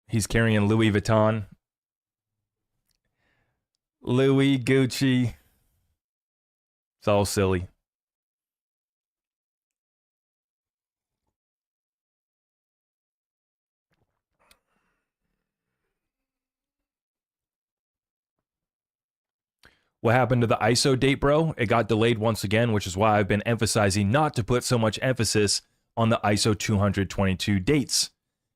He's carrying Louis Vuitton. Louis, Gucci. It's all silly. What happened to the ISO date, bro? It got delayed once again, which is why I've been emphasizing not to put so much emphasis on the ISO 222 dates,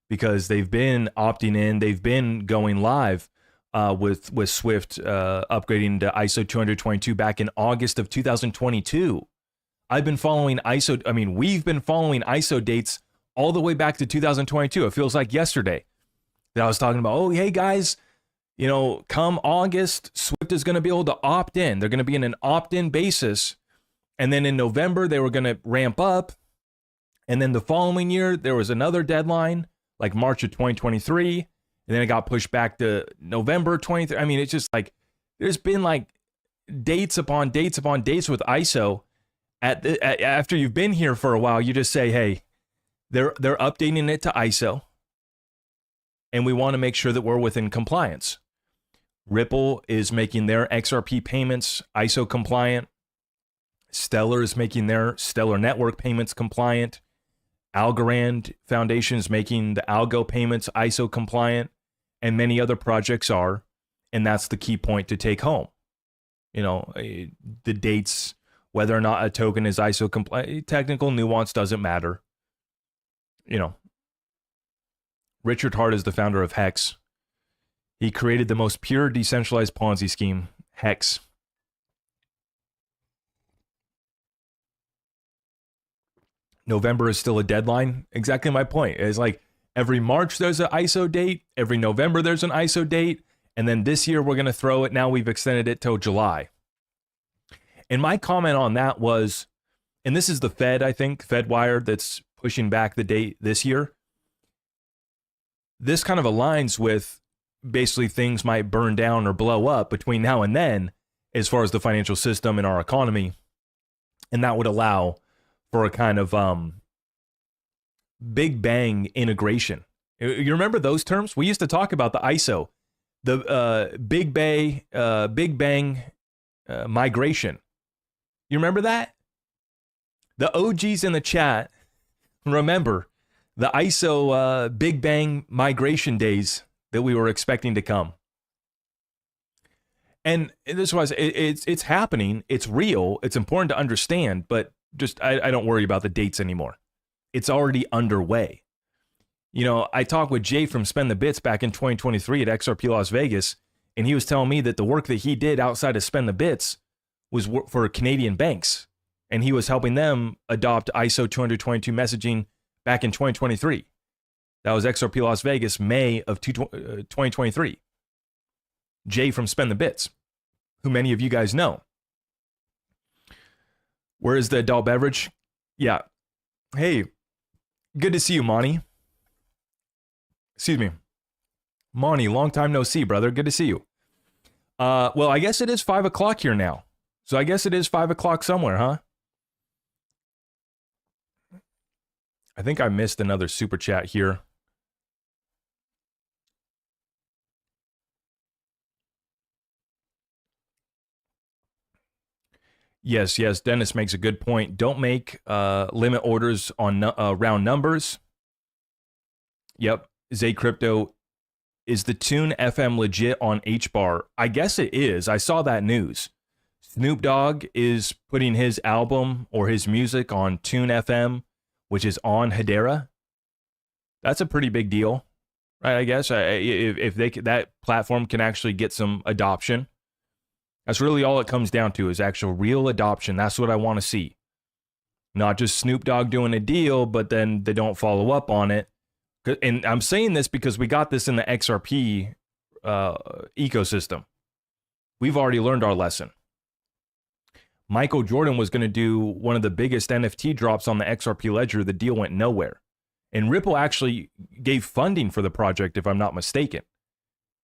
because they've been opting in, they've been going live with Swift upgrading to ISO 222 back in August of 2022. I've been following we've been following ISO dates all the way back to 2022. It feels like yesterday that I was talking about, oh, hey guys, come August, Swift is going to be able to opt in. They're going to be in an opt-in basis. And then in November, they were going to ramp up. And then the following year, there was another deadline, like March of 2023. And then it got pushed back to November 23. I mean, it's just like, there's been like dates upon dates upon dates with ISO. After you've been here for a while, you just say, hey, they're updating it to ISO. And we want to make sure that we're within compliance. Ripple is making their XRP payments ISO compliant. Stellar is making their Stellar Network payments compliant. Algorand Foundation is making the Algo payments ISO compliant. And many other projects are. And that's the key point to take home. The dates, whether or not a token is ISO compliant, technical nuance doesn't matter. Richard Hart is the founder of Hex. He created the most pure decentralized Ponzi scheme, Hex. November is still a deadline. Exactly my point. It's like every March there's an ISO date. Every November there's an ISO date. And then this year we're going to throw it. Now we've extended it till July. And my comment on that was, and this is the Fed, I think, FedWire, that's pushing back the date this year. This kind of aligns with basically things might burn down or blow up between now and then as far as the financial system and our economy. And that would allow for a kind of big bang integration. You remember those terms? We used to talk about the ISO, the big bang migration. You remember that? The OGs in the chat remember the ISO Big Bang migration days that we were expecting to come. And this was it's happening. It's real. It's important to understand, but just I don't worry about the dates anymore. It's already underway. You know, I talked with Jay from Spend the Bits back in 2023 at XRP Las Vegas, and he was telling me that the work that he did outside of Spend the Bits was for Canadian banks, and he was helping them adopt ISO 222 messaging back in 2023. That was XRP Las Vegas, May of 2023. Jay from Spend the Bits, who many of you guys know. Where is the adult beverage? Yeah. Hey, good to see you, Monty. Excuse me. Monty, long time no see, brother. Good to see you. Well, I guess it is 5 o'clock here now. So I guess it is 5 o'clock somewhere, huh? I think I missed another super chat here. Yes, Dennis makes a good point. Don't make limit orders on round numbers. Yep, Zach Crypto, is the Tune FM legit on HBAR? I guess it is. I saw that news. Snoop Dogg is putting his album or his music on Tune FM, which is on Hedera. That's a pretty big deal, right? I guess if that platform can actually get some adoption. That's really all it comes down to, is actual real adoption. That's what I want to see. Not just Snoop Dogg doing a deal, but then they don't follow up on it. And I'm saying this because we got this in the XRP ecosystem. We've already learned our lesson. Michael Jordan was going to do one of the biggest NFT drops on the XRP ledger. The deal went nowhere. And Ripple actually gave funding for the project, if I'm not mistaken.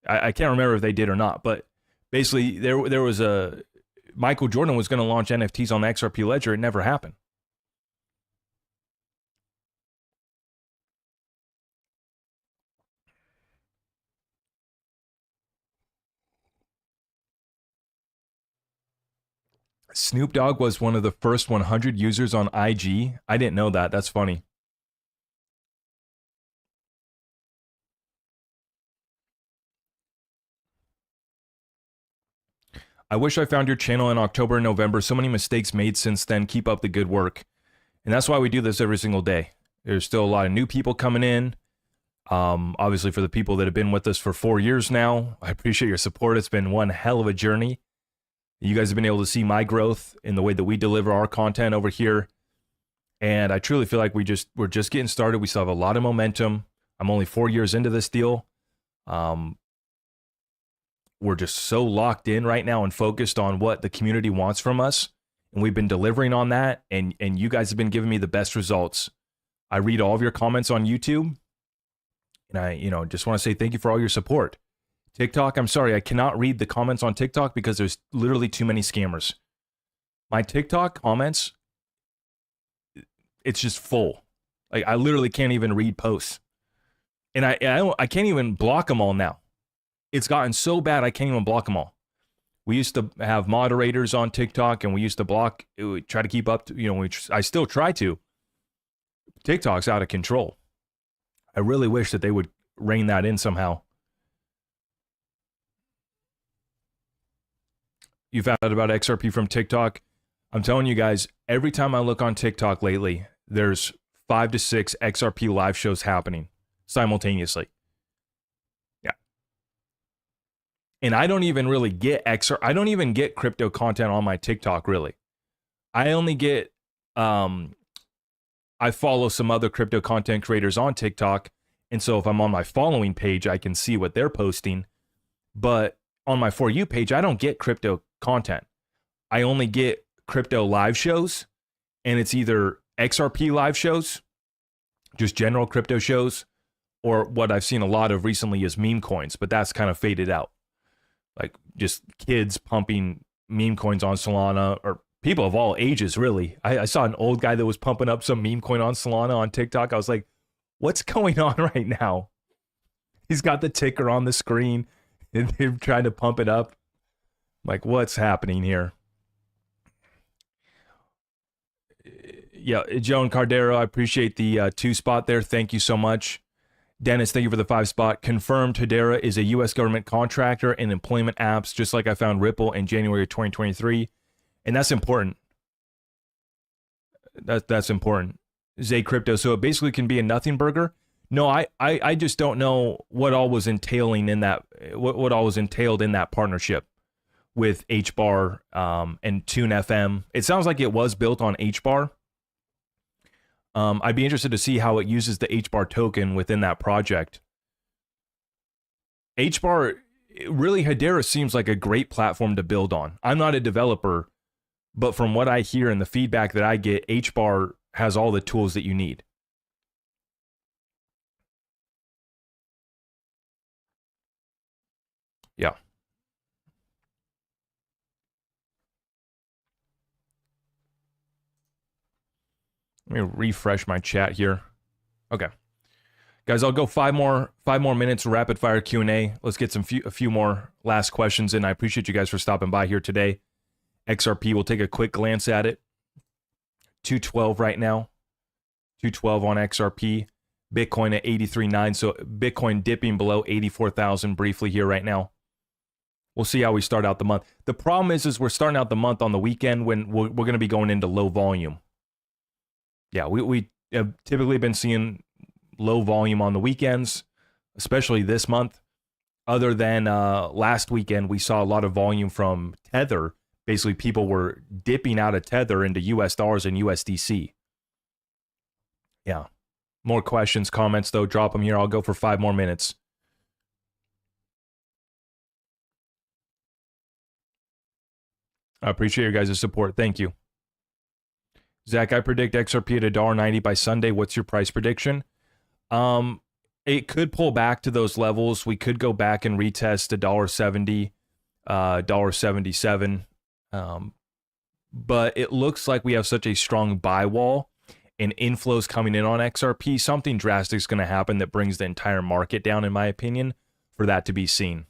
I can't remember if they did or not, but basically, there was a Michael Jordan was going to launch NFTs on the XRP ledger. It never happened. Snoop Dogg was one of the first 100 users on IG. I didn't know that. That's funny. I wish I found your channel in October and November. So many mistakes made since then. Keep up the good work. And that's why we do this every single day. There's still a lot of new people coming in. Obviously, for the people that have been with us for 4 years now, I appreciate your support. It's been one hell of a journey. You guys have been able to see my growth in the way that we deliver our content over here. And I truly feel like we're just getting started. We still have a lot of momentum. I'm only 4 years into this deal. We're just so locked in right now and focused on what the community wants from us. And we've been delivering on that. And you guys have been giving me the best results. I read all of your comments on YouTube. And I, just want to say thank you for all your support. TikTok, I'm sorry, I cannot read the comments on TikTok because there's literally too many scammers. My TikTok comments, it's just full. Like, I literally can't even read posts. And I can't even block them all now. It's gotten so bad I can't even block them all. We used to have moderators on TikTok, and we used to block, we try to keep up to, I still try to. TikTok's out of control. I really wish that they would rein that in somehow. You found out about XRP from TikTok. I'm telling you guys, every time I look on TikTok lately, there's 5 to 6 XRP live shows happening simultaneously. Yeah. And I don't even really get I don't even get crypto content on my TikTok, really. I only get, I follow some other crypto content creators on TikTok. And so if I'm on my following page, I can see what they're posting. But on my For You page, I don't get crypto content. I only get crypto live shows, and it's either XRP live shows, just general crypto shows, or what I've seen a lot of recently is meme coins, but that's kind of faded out. Like just kids pumping meme coins on Solana, or people of all ages, really. I saw an old guy that was pumping up some meme coin on Solana on TikTok. I was like, what's going on right now? He's got the ticker on the screen and they're trying to pump it up. Like, what's happening here? Yeah, Joan Cardero, I appreciate the 2 spot there. Thank you so much. Dennis, thank you for the 5 spot. Confirmed Hedera is a U.S. government contractor in employment apps, just like I found Ripple in January of 2023. And that's important. That's important. Zach Crypto. So it basically can be a nothing burger. No, I just don't know what all was entailing in that, what all was entailed in that partnership with HBAR and Tune FM. It sounds like it was built on HBAR. I'd be interested to see how it uses the HBAR token within that project. HBAR, really, Hedera seems like a great platform to build on. I'm not a developer, but from what I hear and the feedback that I get, HBAR has all the tools that you need. Yeah. Let me refresh my chat here. Okay. Guys, I'll go five more minutes rapid fire Q&A. Let's get a few more last questions in. I appreciate you guys for stopping by here today. XRP, we'll take a quick glance at it. 212 right now. 212 on XRP. Bitcoin at 83.9. So Bitcoin dipping below 84,000 briefly here right now. We'll see how we start out the month. The problem is we're starting out the month on the weekend when we're going to be going into low volume. Yeah, we have typically been seeing low volume on the weekends, especially this month. Other than last weekend, we saw a lot of volume from Tether. Basically, people were dipping out of Tether into US dollars and USDC. Yeah. More questions, comments, though. Drop them here. I'll go for 5 more minutes. I appreciate your guys' support. Thank you. Zach, I predict XRP at $1.90 by Sunday. What's your price prediction? It could pull back to those levels. We could go back and retest $1.70, $1.77. But it looks like we have such a strong buy wall and inflows coming in on XRP. Something drastic is going to happen that brings the entire market down, in my opinion, for that to be seen.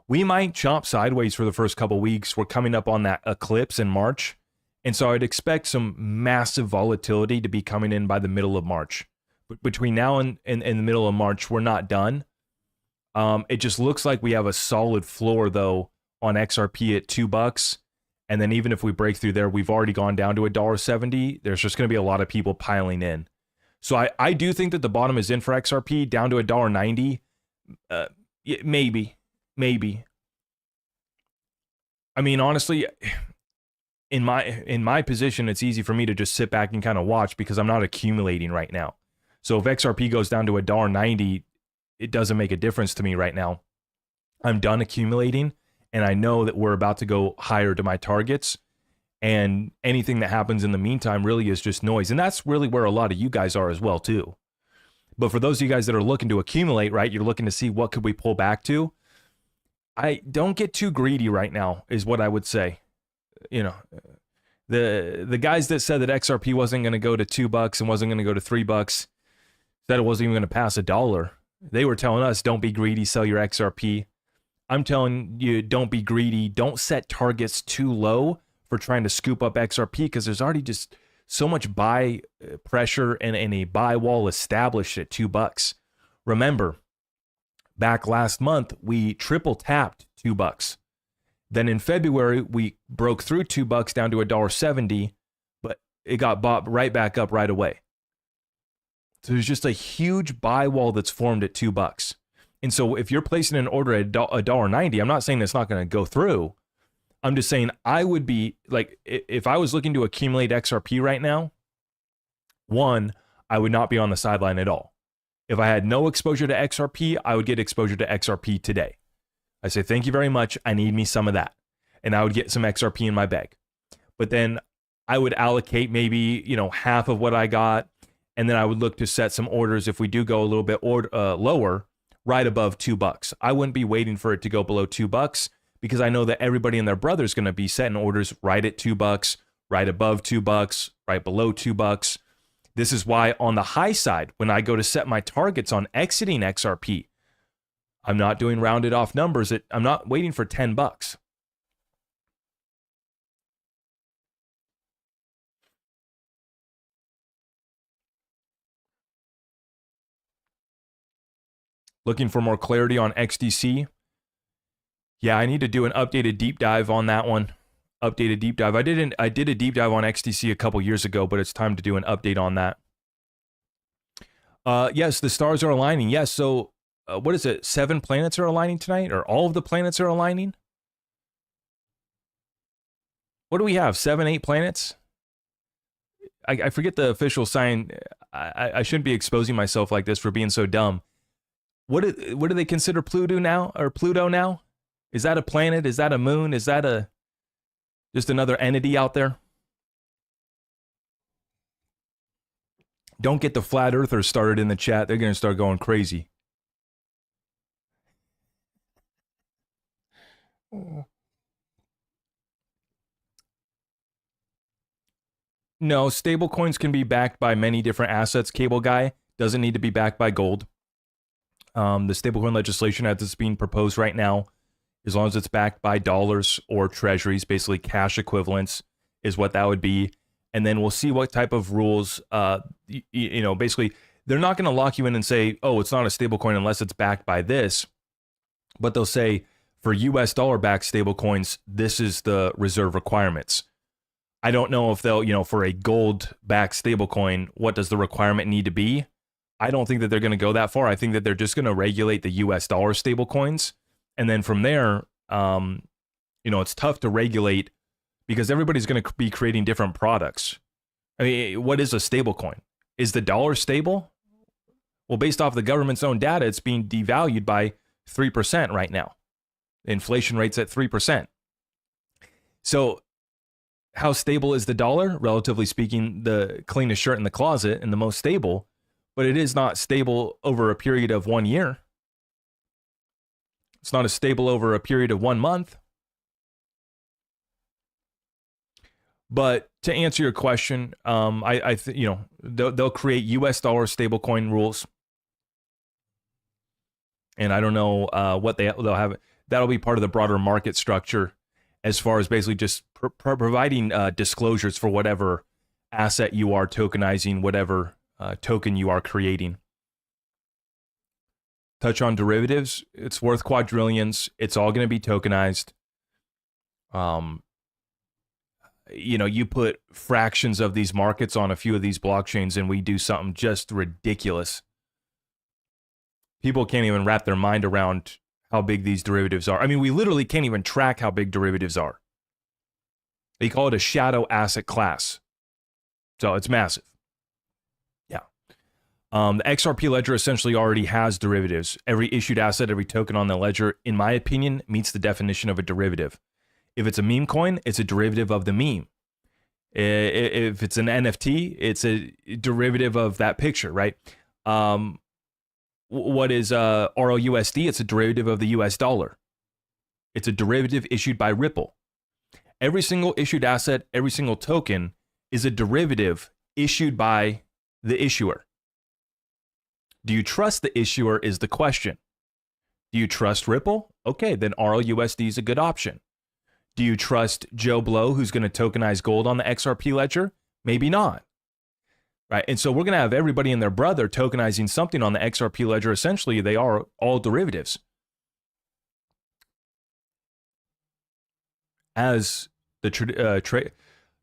We might chop sideways for the first couple weeks. We're coming up on that eclipse in March. And so I'd expect some massive volatility to be coming in by the middle of March. But between now and the middle of March, we're not done. It just looks like we have a solid floor, though, on XRP at $2. And then even if we break through there, we've already gone down to $1.70. There's just going to be a lot of people piling in. So I do think that the bottom is in for XRP, down to $1.90. Maybe. I mean, honestly, in my position, it's easy for me to just sit back and kind of watch because I'm not accumulating right now. So if XRP goes down to $1.90, it doesn't make a difference to me right now. I'm done accumulating, and I know that we're about to go higher to my targets. And anything that happens in the meantime really is just noise. And that's really where a lot of you guys are as well, too. But for those of you guys that are looking to accumulate, right, you're looking to see what could we pull back to. I don't get too greedy right now, is what I would say. You know, the guys that said that XRP wasn't going to go to $2 and wasn't going to go to $3, said it wasn't even going to pass $1. They were telling us, don't be greedy, sell your XRP. I'm telling you, don't be greedy. Don't set targets too low for trying to scoop up XRP because there's already just so much buy pressure and a buy wall established at $2. Remember, back last month, we triple tapped $2. Then in February, we broke through $2 down to $1.70, but it got bought right back up right away. So there's just a huge buy wall that's formed at $2. And so if you're placing an order at $1.90, I'm not saying it's not going to go through. I'm just saying I would be like, if I was looking to accumulate XRP right now, one, I would not be on the sideline at all. If I had no exposure to XRP, I would get exposure to XRP today. I say, thank you very much. I need me some of that. And I would get some XRP in my bag. But then I would allocate maybe, half of what I got. And then I would look to set some orders if we do go a little bit lower, right above $2. I wouldn't be waiting for it to go below $2 because I know that everybody and their brother is going to be setting orders right at $2, right above $2, right below $2. This is why on the high side, when I go to set my targets on exiting XRP, I'm not doing rounded off numbers. I'm not waiting for $10. Looking for more clarity on XDC. Yeah, I need to do an updated deep dive on that one. Updated deep dive. I did a deep dive on XDC a couple years ago, but it's time to do an update on that. Yes, the stars are aligning. Yes, so what is it? 7 planets are aligning tonight, or all of the planets are aligning? What do we have? 7, 8 planets? I forget the official sign. I shouldn't be exposing myself like this for being so dumb. What do they consider Pluto now? Or Pluto now? Is that a planet? Is that a moon? Is that just another entity out there? Don't get the flat earthers started in the chat. They're going to start going crazy. No, stable coins can be backed by many different assets. Cable guy doesn't need to be backed by gold. The stablecoin legislation as it's being proposed right now, as long as it's backed by dollars or treasuries, basically cash equivalents is what that would be. And then we'll see what type of rules, basically they're not going to lock you in and say, oh, it's not a stablecoin unless it's backed by this. But they'll say for US dollar backed stablecoins, this is the reserve requirements. I don't know if they'll, for a gold backed stablecoin, what does the requirement need to be? I don't think that they're going to go that far. I think that they're just going to regulate the US dollar stablecoins. And then from there, it's tough to regulate because everybody's going to be creating different products. I mean, what is a stablecoin? Is the dollar stable? Well, based off the government's own data, it's being devalued by 3% right now. Inflation rate's at 3%. So how stable is the dollar? Relatively speaking, the cleanest shirt in the closet and the most stable, but it is not stable over a period of 1 year. It's not as stable over a period of 1 month. But to answer your question, they'll create US dollar stablecoin rules. And I don't know what they'll have. That'll be part of the broader market structure as far as basically just providing disclosures for whatever asset you are tokenizing, whatever token you are creating. Touch on derivatives. It's worth quadrillions. It's all going to be tokenized. You put fractions of these markets on a few of these blockchains and we do something just ridiculous. People can't even wrap their mind around how big these derivatives are. I mean, we literally can't even track how big derivatives are. They call it a shadow asset class. So it's massive. Yeah. The XRP ledger essentially already has derivatives. Every issued asset, every token on the ledger, in my opinion, meets the definition of a derivative. If it's a meme coin, it's a derivative of the meme. If it's an NFT, it's a derivative of that picture, right? What is RLUSD? It's a derivative of the US dollar. It's a derivative issued by Ripple. Every single issued asset, every single token is a derivative issued by the issuer. Do you trust the issuer is the question. Do you trust Ripple? Okay, then RLUSD is a good option. Do you trust Joe Blow, who's going to tokenize gold on the XRP ledger? Maybe not. Right. And so we're going to have everybody and their brother tokenizing something on the XRP ledger. Essentially, they are all derivatives. As the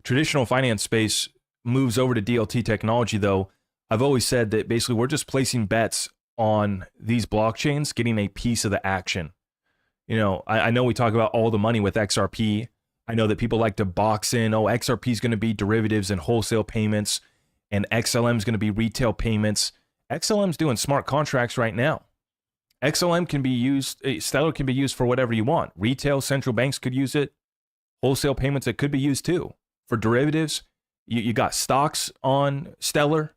traditional finance space moves over to DLT technology, though, I've always said that basically we're just placing bets on these blockchains, getting a piece of the action. I know we talk about all the money with XRP. I know that people like to box in, XRP is going to be derivatives and wholesale payments, and XLM is going to be retail payments. XLM's doing smart contracts right now. XLM can be used, Stellar can be used for whatever you want. Retail, central banks could use it. Wholesale payments, it could be used too. For derivatives, you got stocks on Stellar.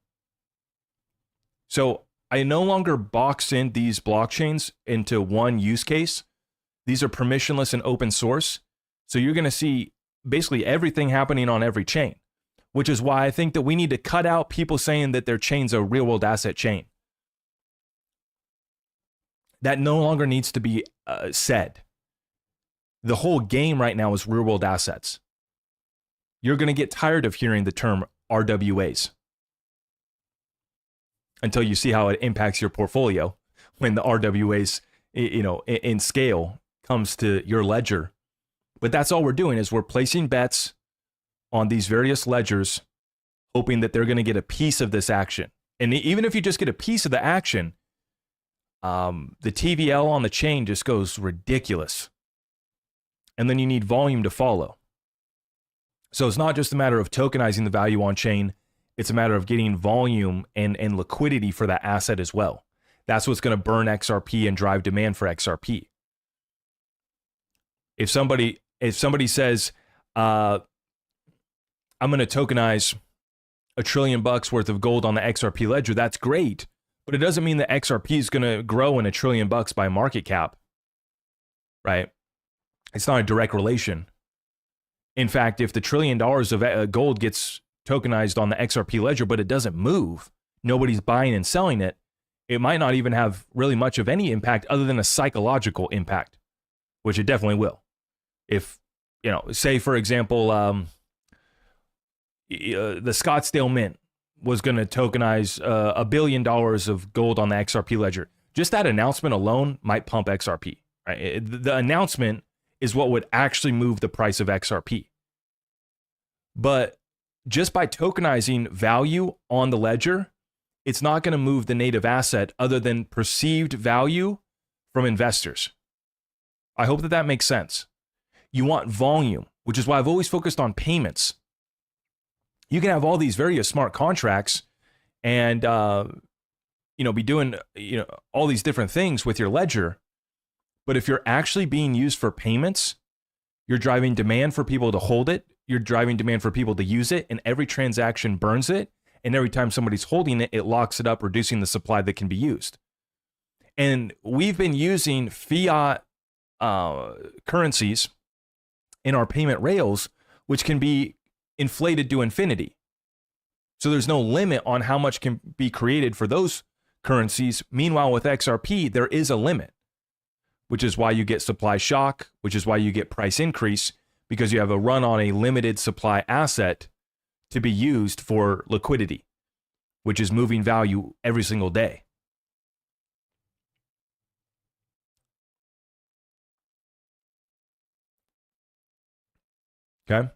So I no longer box in these blockchains into one use case. These are permissionless and open source. So you're going to see basically everything happening on every chain, which is why I think that we need to cut out people saying that their chain's a real world asset chain. That no longer needs to be said. The whole game right now is real world assets. You're going to get tired of hearing the term RWAs until you see how it impacts your portfolio, when the RWAs, in scale comes to your ledger. But that's all we're doing is we're placing bets on these various ledgers, hoping that they're going to get a piece of this action. And even if you just get a piece of the action, the TVL on the chain just goes ridiculous. And then you need volume to follow. So it's not just a matter of tokenizing the value on chain. It's a matter of getting volume and liquidity for that asset as well. That's what's going to burn XRP and drive demand for XRP. If somebody says, I'm going to tokenize $1 trillion worth of gold on the XRP ledger, that's great. But it doesn't mean that XRP is going to grow in $1 trillion by market cap, right? It's not a direct relation. In fact, if the $1 trillion of gold gets tokenized on the XRP ledger, but it doesn't move, nobody's buying and selling it, it might not even have really much of any impact other than a psychological impact, which it definitely will. If, say for example, the Scottsdale Mint was going to tokenize $1 billion of gold on the XRP ledger. Just that announcement alone might pump XRP. Right? The announcement is what would actually move the price of XRP. But just by tokenizing value on the ledger, it's not going to move the native asset other than perceived value from investors. I hope that makes sense. You want volume, which is why I've always focused on payments. You can have all these various smart contracts and, be doing, all these different things with your ledger. But if you're actually being used for payments, you're driving demand for people to hold it. You're driving demand for people to use it. And every transaction burns it. And every time somebody's holding it, it locks it up, reducing the supply that can be used. And we've been using fiat currencies in our payment rails, which can be inflated to infinity. So there's no limit on how much can be created for those currencies. Meanwhile, with XRP, there is a limit, which is why you get supply shock, which is why you get price increase, because you have a run on a limited supply asset to be used for liquidity, which is moving value every single day. Okay.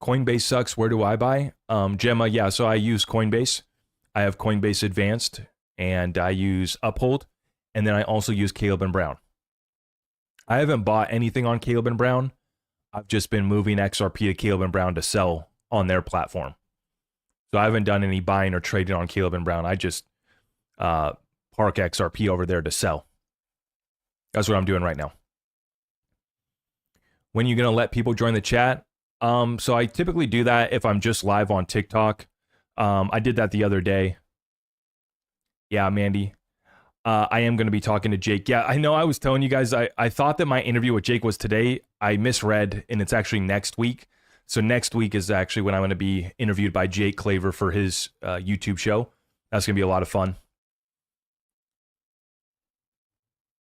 Coinbase sucks. Where do I buy? Gemma, yeah, so I use Coinbase. I have Coinbase Advanced, and I use Uphold, and then I also use Caleb and Brown. I haven't bought anything on Caleb and Brown. I've just been moving XRP to Caleb and Brown to sell on their platform. So I haven't done any buying or trading on Caleb and Brown. I just park XRP over there to sell. That's what I'm doing right now. When are you going to let people join the chat? So I typically do that if I'm just live on TikTok. I did that the other day. Yeah, Mandy. I am going to be talking to Jake. Yeah, I know I was telling you guys, I thought that my interview with Jake was today. I misread, and it's actually next week. So next week is actually when I'm going to be interviewed by Jake Claver for his YouTube show. That's going to be a lot of fun.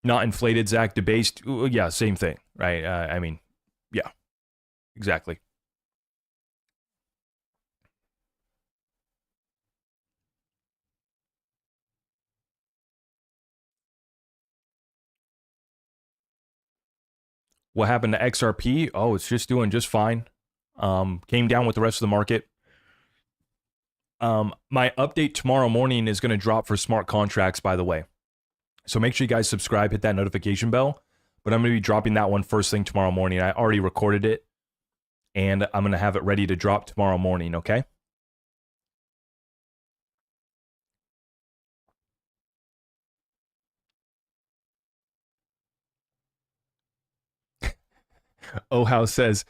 Not inflated, Zach, debased. Yeah, same thing, right? Yeah, exactly. What happened to XRP? Oh, it's just doing just fine. Came down with the rest of the market. My update tomorrow morning is going to drop for smart contracts, by the way. So make sure you guys subscribe, hit that notification bell. But I'm going to be dropping that one first thing tomorrow morning. I already recorded it, and I'm going to have it ready to drop tomorrow morning, okay? House says,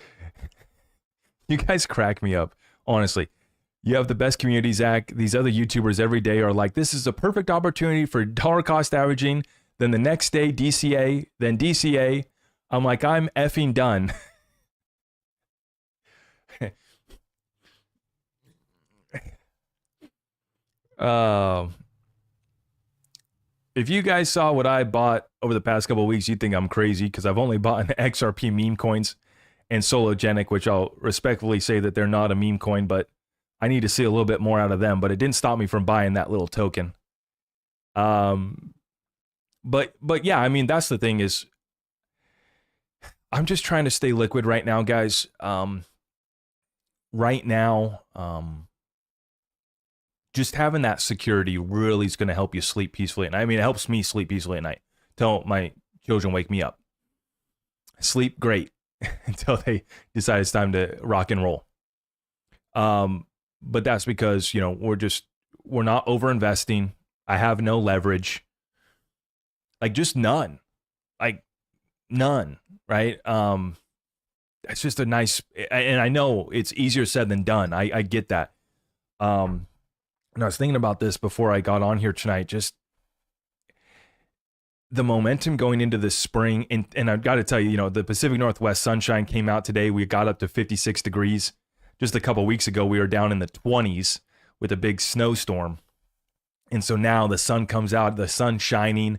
you guys crack me up, honestly. You have the best community, Zach. These other YouTubers every day are like, this is a perfect opportunity for dollar cost averaging. Then the next day, DCA, then DCA. I'm like, I'm effing done. If you guys saw what I bought over the past couple of weeks, you'd think I'm crazy because I've only bought an XRP meme coins and Sologenic, which I'll respectfully say that they're not a meme coin, but I need to see a little bit more out of them, but it didn't stop me from buying that little token. But yeah, I mean, that's the thing is, I'm just trying to stay liquid right now, guys. Right now, just having that security really is going to help you sleep peacefully at night. I mean, it helps me sleep peacefully at night till my children wake me up. Sleep great until they decide it's time to rock and roll. But that's because, you know, we're not over investing. I have no leverage, like just none, like none. Right. It's just a nice, and I know it's easier said than done. I get that. And I was thinking about this before I got on here tonight, just the momentum going into the spring. And I've got to tell you, you know, the Pacific Northwest sunshine came out today. We got up to 56 degrees. Just a couple of weeks ago, we were down in the 20s with a big snowstorm. And so now the sun comes out, the sun's shining,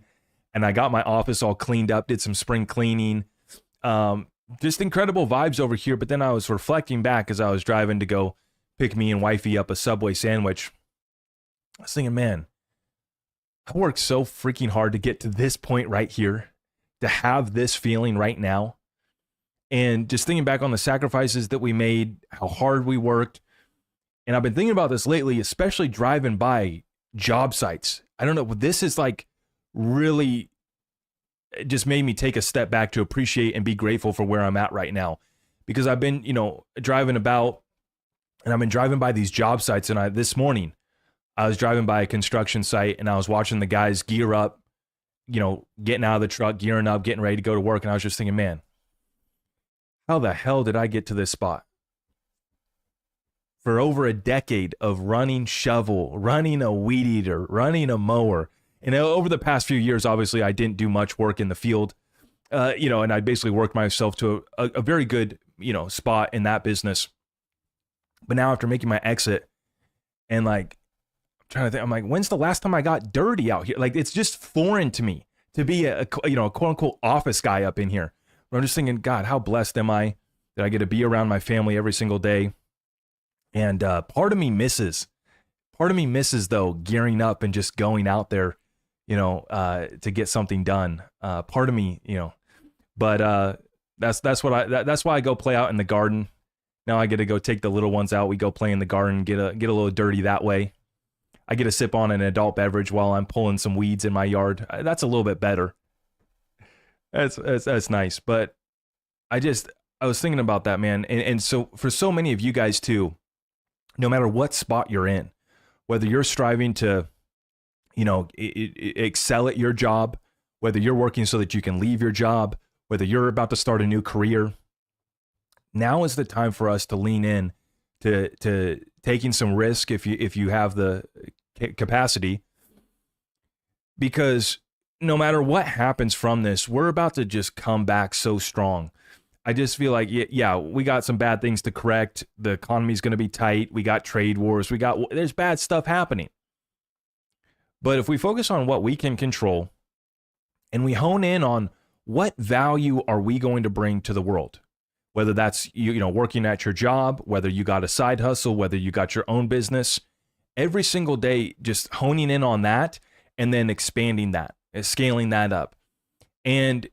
and I got my office all cleaned up, did some spring cleaning. Just incredible vibes over here. But then I was reflecting back as I was driving to go pick me and wifey up a Subway sandwich. I was thinking, man, I worked so freaking hard to get to this point right here, to have this feeling right now. And just thinking back on the sacrifices that we made, how hard we worked. And I've been thinking about this lately, especially driving by job sites. I don't know, this is like really, it just made me take a step back to appreciate and be grateful for where I'm at right now. Because I've been, you know, driving about, and I've been driving by these job sites. And this morning, I was driving by a construction site and I was watching the guys gear up, you know, getting out of the truck, gearing up, getting ready to go to work. And I was just thinking, man, how the hell did I get to this spot? For over a decade of running shovel, running a weed eater, running a mower. And over the past few years, obviously, I didn't do much work in the field, you know, and I basically worked myself to a very good, you know, spot in that business. But now after making my exit and like, trying to think, I'm like, when's the last time I got dirty out here? Like, it's just foreign to me to be a you know, a quote unquote office guy up in here. But I'm just thinking, God, how blessed am I that I get to be around my family every single day. And part of me misses though, gearing up and just going out there, you know, to get something done. Part of me, you know, but that's why I go play out in the garden. Now I get to go take the little ones out. We go play in the garden, get a little dirty that way. I get to sip on an adult beverage while I'm pulling some weeds in my yard. That's a little bit better. That's nice. But I was thinking about that, man. And so for so many of you guys too, no matter what spot you're in, whether you're striving to, you know, excel at your job, whether you're working so that you can leave your job, whether you're about to start a new career, now is the time for us to lean in to taking some risk if you have the capacity, because no matter what happens from this, we're about to just come back so strong. I just feel like, yeah, we got some bad things to correct. The economy's going to be tight. We got trade wars. There's bad stuff happening. But if we focus on what we can control and we hone in on what value are we going to bring to the world, whether that's, you know, working at your job, whether you got a side hustle, whether you got your own business, every single day, just honing in on that and then expanding that, scaling that up. And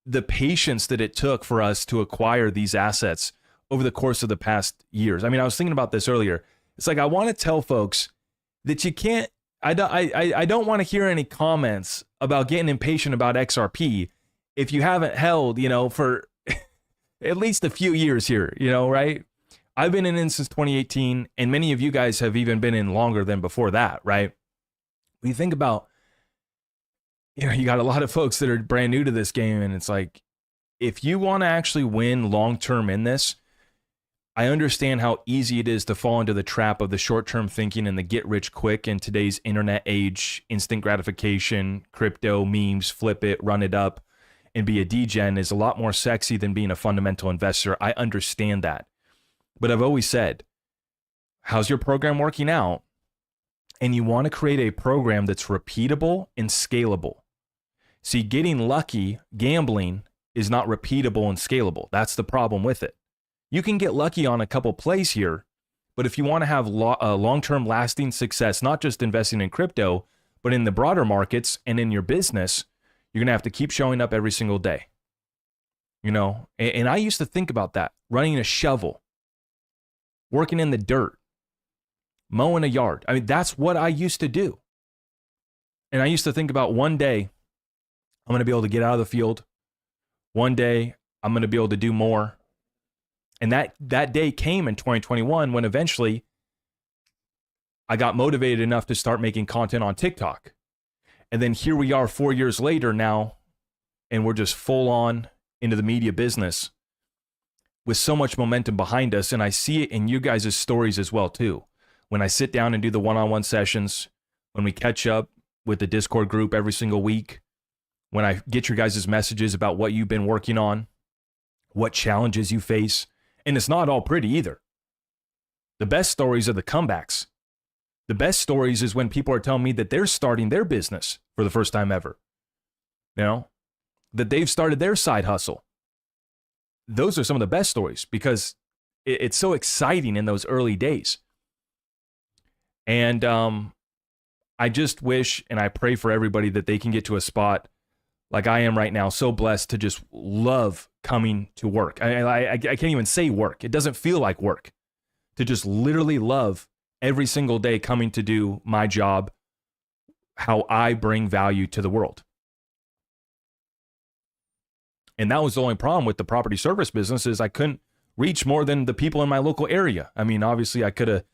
the patience that it took for us to acquire these assets over the course of the past years. I mean, I was thinking about this earlier. It's like, I want to tell folks that you can't, I don't want to hear any comments about getting impatient about XRP if you haven't held, you know, for at least a few years here, you know, right? I've been in since 2018, and many of you guys have even been in longer than before that, right? When you think about, you know, you got a lot of folks that are brand new to this game, and it's like, if you want to actually win long-term in this, I understand how easy it is to fall into the trap of the short-term thinking and the get-rich-quick in today's internet age, instant gratification, crypto, memes, flip it, run it up, and be a degen is a lot more sexy than being a fundamental investor. I understand that. But I've always said, how's your program working out? And you want to create a program that's repeatable and scalable. See, getting lucky, gambling, is not repeatable and scalable. That's the problem with it. You can get lucky on a couple plays here, But if you want to have long-term lasting success, not just investing in crypto, but in the broader markets and in your business, you're going to have to keep showing up every single day. You know, and I used to think about that, running a shovel, working in the dirt, mowing a yard. I mean, that's what I used to do. And I used to think about one day I'm going to be able to get out of the field. One day I'm going to be able to do more. And that day came in 2021 when eventually I got motivated enough to start making content on TikTok. And then here we are 4 years later now, and we're just full on into the media business with so much momentum behind us. And I see it in you guys' stories as well too. When I sit down and do the one-on-one sessions, when we catch up with the Discord group every single week, when I get your guys' messages about what you've been working on, what challenges you face. And it's not all pretty either. The best stories are the comebacks. The best stories is when people are telling me that they're starting their business for the first time ever. You know, that they've started their side hustle. Those are some of the best stories because it's so exciting in those early days. And I just wish and I pray for everybody that they can get to a spot like I am right now, so blessed to just love coming to work. I can't even say work. It doesn't feel like work. To just literally love every single day coming to do my job, how I bring value to the world. And that was the only problem with the property service business is I couldn't reach more than the people in my local area. I mean, obviously I could have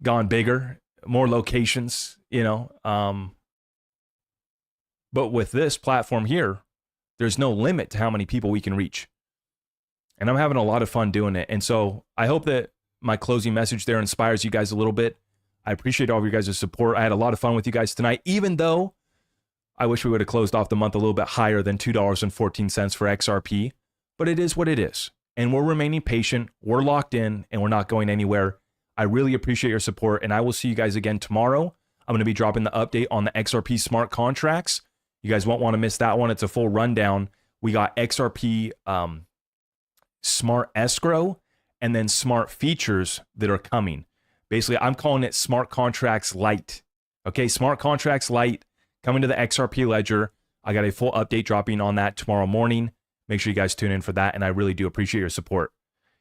gone bigger, more locations, you know, but with this platform here, there's no limit to how many people we can reach. And I'm having a lot of fun doing it. And so I hope that my closing message there inspires you guys a little bit. I appreciate all of you guys' support. I had a lot of fun with you guys tonight, even though I wish we would have closed off the month a little bit higher than $2.14 for XRP. But it is what it is. And we're remaining patient. We're locked in and we're not going anywhere. I really appreciate your support. And I will see you guys again tomorrow. I'm going to be dropping the update on the XRP smart contracts. You guys won't want to miss that one. It's a full rundown. We got XRP smart escrow and then smart features that are coming. Basically, I'm calling it smart contracts light. Okay, smart contracts light coming to the XRP ledger. I got a full update dropping on that tomorrow morning. Make sure you guys tune in for that. And I really do appreciate your support.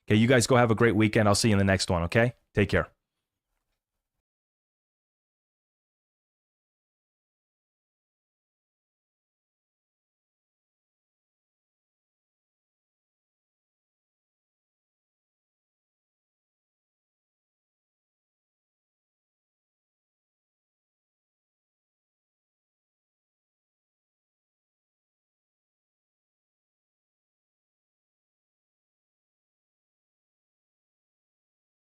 Okay, you guys go have a great weekend. I'll see you in the next one. Okay, take care.